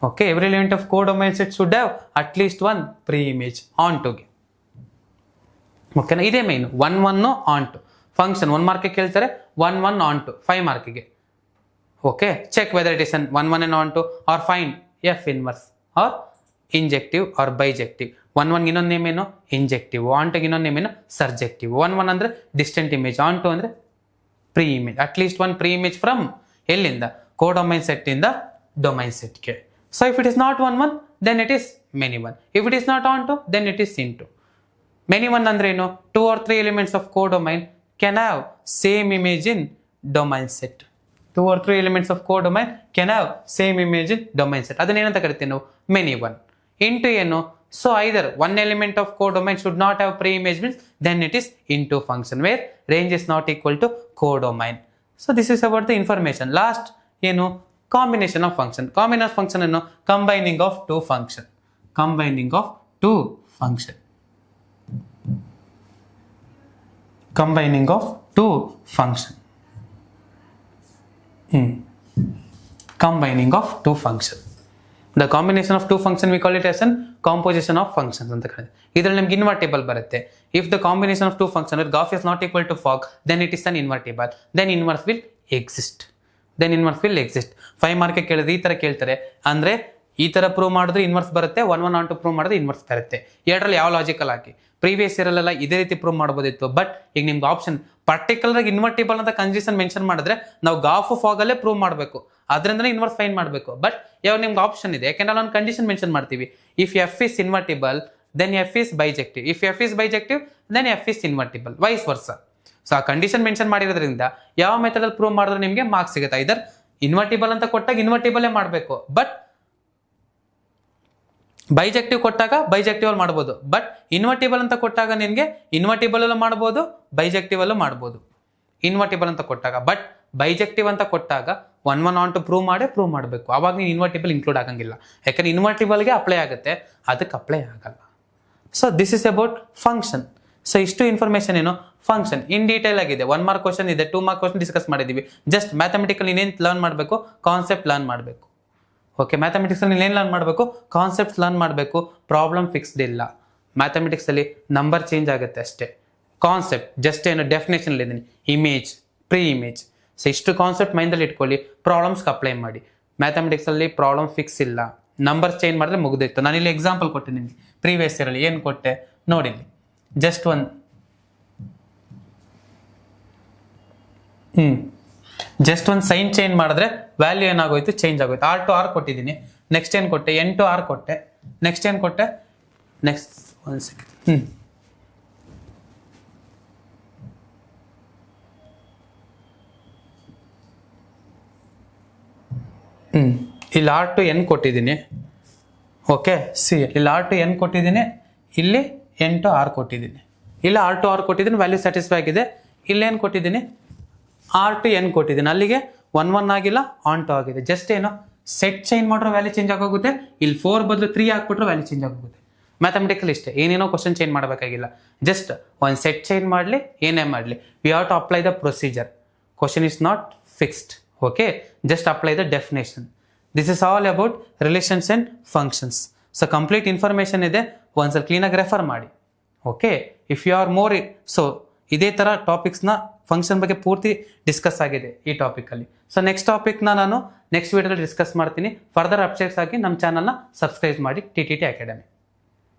Okay, every element of codomain set should have at least one preimage ಆನ್ ಟುಗೆ. ಓಕೆನಾ, ಇದೇ main 1 onto function. 1 ಮಾರ್ಕಿಗೆ ಕೇಳ್ತಾರೆ, 1 onto 5 ಮಾರ್ಕಿಗೆ. Okay, check whether it is an 1 and on to or find f inverse or injective or bijective. 1 ಇನ್ನೊಂದು name ಏನು, injective. Onto ಇನ್ನೊಂದು ನೇಮ್ ಏನು, ಸರ್ಜೆಕ್ಟಿವ್. 1 ಅಂದರೆ ಡಿಸ್ಟೆಂಟ್ ಇಮೇಜ್, ಆನ್ ಟು ಅಂದರೆ preimage. At least one preimage from ಎಲ್ಲಿಂದ, codomain set ಇಂದ domain ಸೆಟ್ಗೆ. So if it is not 1 then it is many 1. If it is not onto then it is into. Many 1 ಅಂದ್ರೆ ಏನು, 2 or 3 elements of codomain can have same image in domain set. 2 or 3 elements of codomain can have same image in domain set. ಅದನ್ನ ಏನಂತ ಕರಿತೀವಿ ನಾವು, many 1. into ಏನು, so either one element of codomain should not have pre-image means then it is into function where range is not equal to codomain. So this is about the information. Last ಏನು, combination of function. Combination of function ಏನು, combining of two function. Combining of two function. Combining of two function. Combining of two function. The combination of two function we call it as an composition of functions ಅಂತ ಕರೀತೀವಿ. ಇದರಲ್ಲಿ ನಮಗೆ invertible ಬರುತ್ತೆ. If the combination of two function where graph is not equal to fog, then it is an invertible. Then inverse will exist. 5 mark ಕೇಳಿದ್ರೆ ಈ ತರ ಕೇಳ್ತಾರೆ ಅಂದ್ರೆ ಈ ತರ ಪ್ರೂವ್ ಮಾಡಿದ್ರೆ ಇನ್ವರ್ಸ್ ಬರುತ್ತೆ, 1 ಆನ್ ಟು ಪ್ರೂವ್ ಮಾಡಿದ್ರೆ ಇನ್ವರ್ಸ್ ಬರುತ್ತೆ. ಎರಡರಲ್ಲಿ ಯಾವ ಲಾಜಿಕಲ್ ಹಾಕಿ. ಪ್ರೀವಿಯಸ್ ಇಯರ್ ಅಲ್ಲೆಲ್ಲ ಇದೇ ರೀತಿ ಪ್ರೂವ್ ಮಾಡಬಹುದಿತ್ತು, ಬಟ್ ಈಗ ನಿಮ್ಗೆ ಆಪ್ಷನ್ ಪರ್ಟಿಕ್ಯುಲರ್ ಆಗಿ ಇನ್ವರ್ಟಿಬಲ್ ಅಂತ ಕಂಡೀಷನ್ ಮೆನ್ಷನ್ ಮಾಡಿದ್ರೆ ನಾವು ಗಾಫ್ ಫಾಗ್ ಅಲ್ಲೇ ಪ್ರೂವ್ ಮಾಡಬೇಕು, ಅದರಿಂದ ಇನ್ವರ್ಸ್ ಫೈಂಡ್ ಮಾಡಬೇಕು. ಬಟ್ ಯಾವಾಗ ನಿಮ್ಗೆ ಆಪ್ಷನ್ ಇದೆ, ಯಾಕೆಂದ್ರೆ ನಾವು ಕಂಡೀಷನ್ ಮೆನ್ಷನ್ ಮಾಡ್ತೀವಿ. If f is invertible then f is bijective, if f is bijective then f is invertible, vice versa. So ಆ ಕಂಡೀಷನ್ ಮೆನ್ಷನ್ ಮಾಡಿರೋದ್ರಿಂದ ಯಾವ ಮೆಥಡ್ ಅಲ್ಲಿ ಪ್ರೂವ್ ಮಾಡಿದ್ರೆ ನಿಮಗೆ ಮಾರ್ಕ್ಸ್ ಸಿಗುತ್ತೆ. ಇದರ್ ಇನ್ವರ್ಟಿಬಲ್ ಅಂತ ಕೊಟ್ಟಾಗ ಇನ್ವರ್ಟಿಬಲ್ ಮಾಡಬೇಕು, ಬಟ್ ಬೈಜೆಕ್ಟಿವ್ ಕೊಟ್ಟಾಗ ಬೈಜೆಕ್ಟಿವ್ ಅಲ್ಲಿ ಮಾಡ್ಬೋದು. ಬಟ್ ಇನ್ವರ್ಟಿಬಲ್ ಅಂತ ಕೊಟ್ಟಾಗ ನಿಮಗೆ ಇನ್ವರ್ಟಿಬಲ್ ಅಲ್ಲೂ ಮಾಡ್ಬೋದು, ಬೈಜೆಕ್ಟಿವ್ ಅಲ್ಲೂ ಮಾಡ್ಬೋದು. ಇನ್ವರ್ಟಿಬಲ್ ಅಂತ ಕೊಟ್ಟಾಗ, ಬಟ್ ಬೈಜೆಕ್ಟಿವ್ ಅಂತ ಕೊಟ್ಟಾಗ 1 ಆನ್ ಟು ಪ್ರೂವ್ ಮಾಡಬೇಕು. ಅವಾಗ ನೀವು ಇನ್ವರ್ಟಿಬಲ್ ಇನ್ಕ್ಲೂಡ್ ಆಗಂಗಿಲ್ಲ, ಯಾಕಂದ್ರೆ ಇನ್ವರ್ಟಿಬಲ್ಗೆ ಅಪ್ಲೈ ಆಗುತ್ತೆ, ಅದಕ್ಕೆ ಅಪ್ಲೈ ಆಗಲ್ಲ. So this is about function. So ಇಷ್ಟು ಇನ್ಫಾರ್ಮೇಶನ್ ಏನು, ಫಂಕ್ಷನ್ ಇನ್ ಡೀಟೇಲ್ ಆಗಿದೆ. 1 ಮಾರ್ಕ್ ಕ್ವಶನ್ ಇದೆ, 2 ಮಾರ್ಕ್ ಕ್ವಶನ್ ಡಿಸ್ಕಸ್ ಮಾಡಿದ್ದೀವಿ. ಜಸ್ಟ್ ಮ್ಯಾಥಮೆಟಿಕಲ್ ಇನ್ನೇನು ಲರ್ನ್ ಮಾಡಬೇಕು, ಕಾನ್ಸೆಪ್ಟ್ ಲರ್ನ್ ಮಾಡಬೇಕು. ಓಕೆ, ಮ್ಯಾಥಮೆಟಿಕ್ಸ್ ಅಲ್ಲಿ ಏನು ಲರ್ನ್ ಮಾಡಬೇಕು, ಕಾನ್ಸೆಪ್ಟ್ಸ್ ಲರ್ನ್ ಮಾಡಬೇಕು. ಪ್ರಾಬ್ಲಮ್ ಫಿಕ್ಸ್ಡ್ ಇಲ್ಲ. ಮ್ಯಾಥಮೆಟಿಕ್ಸ್ ಅಲ್ಲಿ ನಂಬರ್ ಚೇಂಜ್ ಆಗುತ್ತೆ ಅಷ್ಟೇ. ಕಾನ್ಸೆಪ್ಟ್ ಜಸ್ಟ್ ಏನು ಡೆಫಿನೇಷನ್ ಇದ್ದೀನಿ, ಇಮೇಜ್, ಪ್ರೀ ಇಮೇಜ್. ಸೊ ಇಷ್ಟು ಕಾನ್ಸೆಪ್ಟ್ ಮೈಂಡಲ್ಲಿ ಇಟ್ಕೊಳ್ಳಿ, ಪ್ರಾಬ್ಲಮ್ಸ್ಗೆ ಅಪ್ಲೈ ಮಾಡಿ. ಮ್ಯಾಥಮೆಟಿಕ್ಸ್ ಅಲ್ಲಿ ಪ್ರಾಬ್ಲಮ್ ಫಿಕ್ಸ್ ಇಲ್ಲ, ನಂಬರ್ಸ್ ಚೇಂಜ್ ಮಾಡಿದ್ರೆ ಮುಗಿದಿತ್ತು. ನಾನು ಇಲ್ಲಿ ಎಕ್ಸಾಂಪಲ್ ಕೊಟ್ಟೆ ನಿಮಗೆ. ಪ್ರೀವಿಯಸ್ ಇಯರಲ್ಲಿ ಏನು ಕೊಟ್ಟೆ ನೋಡಿ. ಜಸ್ಟ್ ಒಂದು ಜಸ್ಟ್ ಒಂದು ಸೈನ್ ಚೇಂಜ್ ಮಾಡಿದ್ರೆ ವ್ಯಾಲ್ಯೂ ಏನಾಗೋಯ್ತು, ಚೇಂಜ್ ಆಗೋಯ್ತು. ಆರ್ ಟು ಆರ್ ಕೊಟ್ಟಿದ್ದೀನಿ, ನೆಕ್ಸ್ಟ್ ಏನು ಕೊಟ್ಟೆ, ಎನ್ ಟು ಆರ್ ಕೊಟ್ಟೆ, ನೆಕ್ಸ್ಟ್ ಏನು ಕೊಟ್ಟೆ, ನೆಕ್ಸ್ಟ್ ಒಂದು ಸೆಕೆಂಡ್ ಇಲ್ಲಿ ಆರ್ ಟು ಎನ್ ಕೊಟ್ಟಿದ್ದೀನಿ. ಓಕೆ, ಸಿ ಇಲ್ಲಿ ಆರ್ ಟು ಎನ್ ಕೊಟ್ಟಿದ್ದೀನಿ, ಇಲ್ಲಿ ಎನ್ ಟು ಆರ್ ಕೊಟ್ಟಿದ್ದೀನಿ. ಇಲ್ಲಿ ಆರ್ ಟು ಆರ್ ಕೊಟ್ಟಿದ್ದೀನಿ, ವ್ಯಾಲ್ಯೂ ಸ್ಯಾಟಿಸ್ಫೈ ಆಗಿದೆ. ಇಲ್ಲೇನು ಕೊಟ್ಟಿದ್ದೀನಿ, ಆರ್ ಟು ಎನ್ ಕೊಟ್ಟಿದ್ದೀನಿ, ಅಲ್ಲಿಗೆ 1 1 ಆಗಿಲ್ಲ, ಆನ್ ಟು ಆಗಿದೆ. ಜಸ್ಟ್ ಏನು ಸೆಟ್ ಚೇಂಜ್ ಮಾಡಿರೋ ವ್ಯಾಲ್ಯೂ ಚೇಂಜ್ ಆಗೋಗುತ್ತೆ. ಇಲ್ಲಿ 4 ಬದಲು 3 ಹಾಕ್ಬಿಟ್ರೆ ವ್ಯಾಲ್ಯೂ ಚೇಂಜ್ ಆಗೋಗುತ್ತೆ. ಮ್ಯಾಥಮೆಟಿಕಲ್ ಇಷ್ಟೇ, ಏನೇನೋ ಕ್ವಶನ್ ಚೇಂಜ್ ಮಾಡಬೇಕಾಗಿಲ್ಲ. ಜಸ್ಟ್ ಒಂದು ಸೆಟ್ ಚೇಂಜ್ ಮಾಡಲಿ, ಏನೇ ಮಾಡಲಿ, we have to apply the procedure. Question is not fixed. Okay, just apply the definition. This is all about relations and functions. So complete information ಇದೆ, ಒಂದ್ಸಲ ಕ್ಲೀನಾಗಿ ರೆಫರ್ ಮಾಡಿ. Okay, if you are more so ಇದೇ ಥರ ಟಾಪಿಕ್ಸ್ನ function ಬಗ್ಗೆ ಪೂರ್ತಿ discuss ಆಗಿದೆ ಈ ಟಾಪಿಕಲ್ಲಿ. ಸೊ ನೆಕ್ಸ್ಟ್ ಟಾಪಿಕ್ನ ನಾನು ನೆಕ್ಸ್ಟ್ ವೀಡಿಯೋದಲ್ಲಿ ಡಿಸ್ಕಸ್ ಮಾಡ್ತೀನಿ. ಫರ್ದರ್ ಅಪ್ಡೇಟ್ಸ್ ಆಗಿ ನಮ್ಮ ಚಾನಲ್ನ ಸಬ್ಸ್ಕ್ರೈಬ್ ಮಾಡಿ TTT ಅಕಾಡೆಮಿ.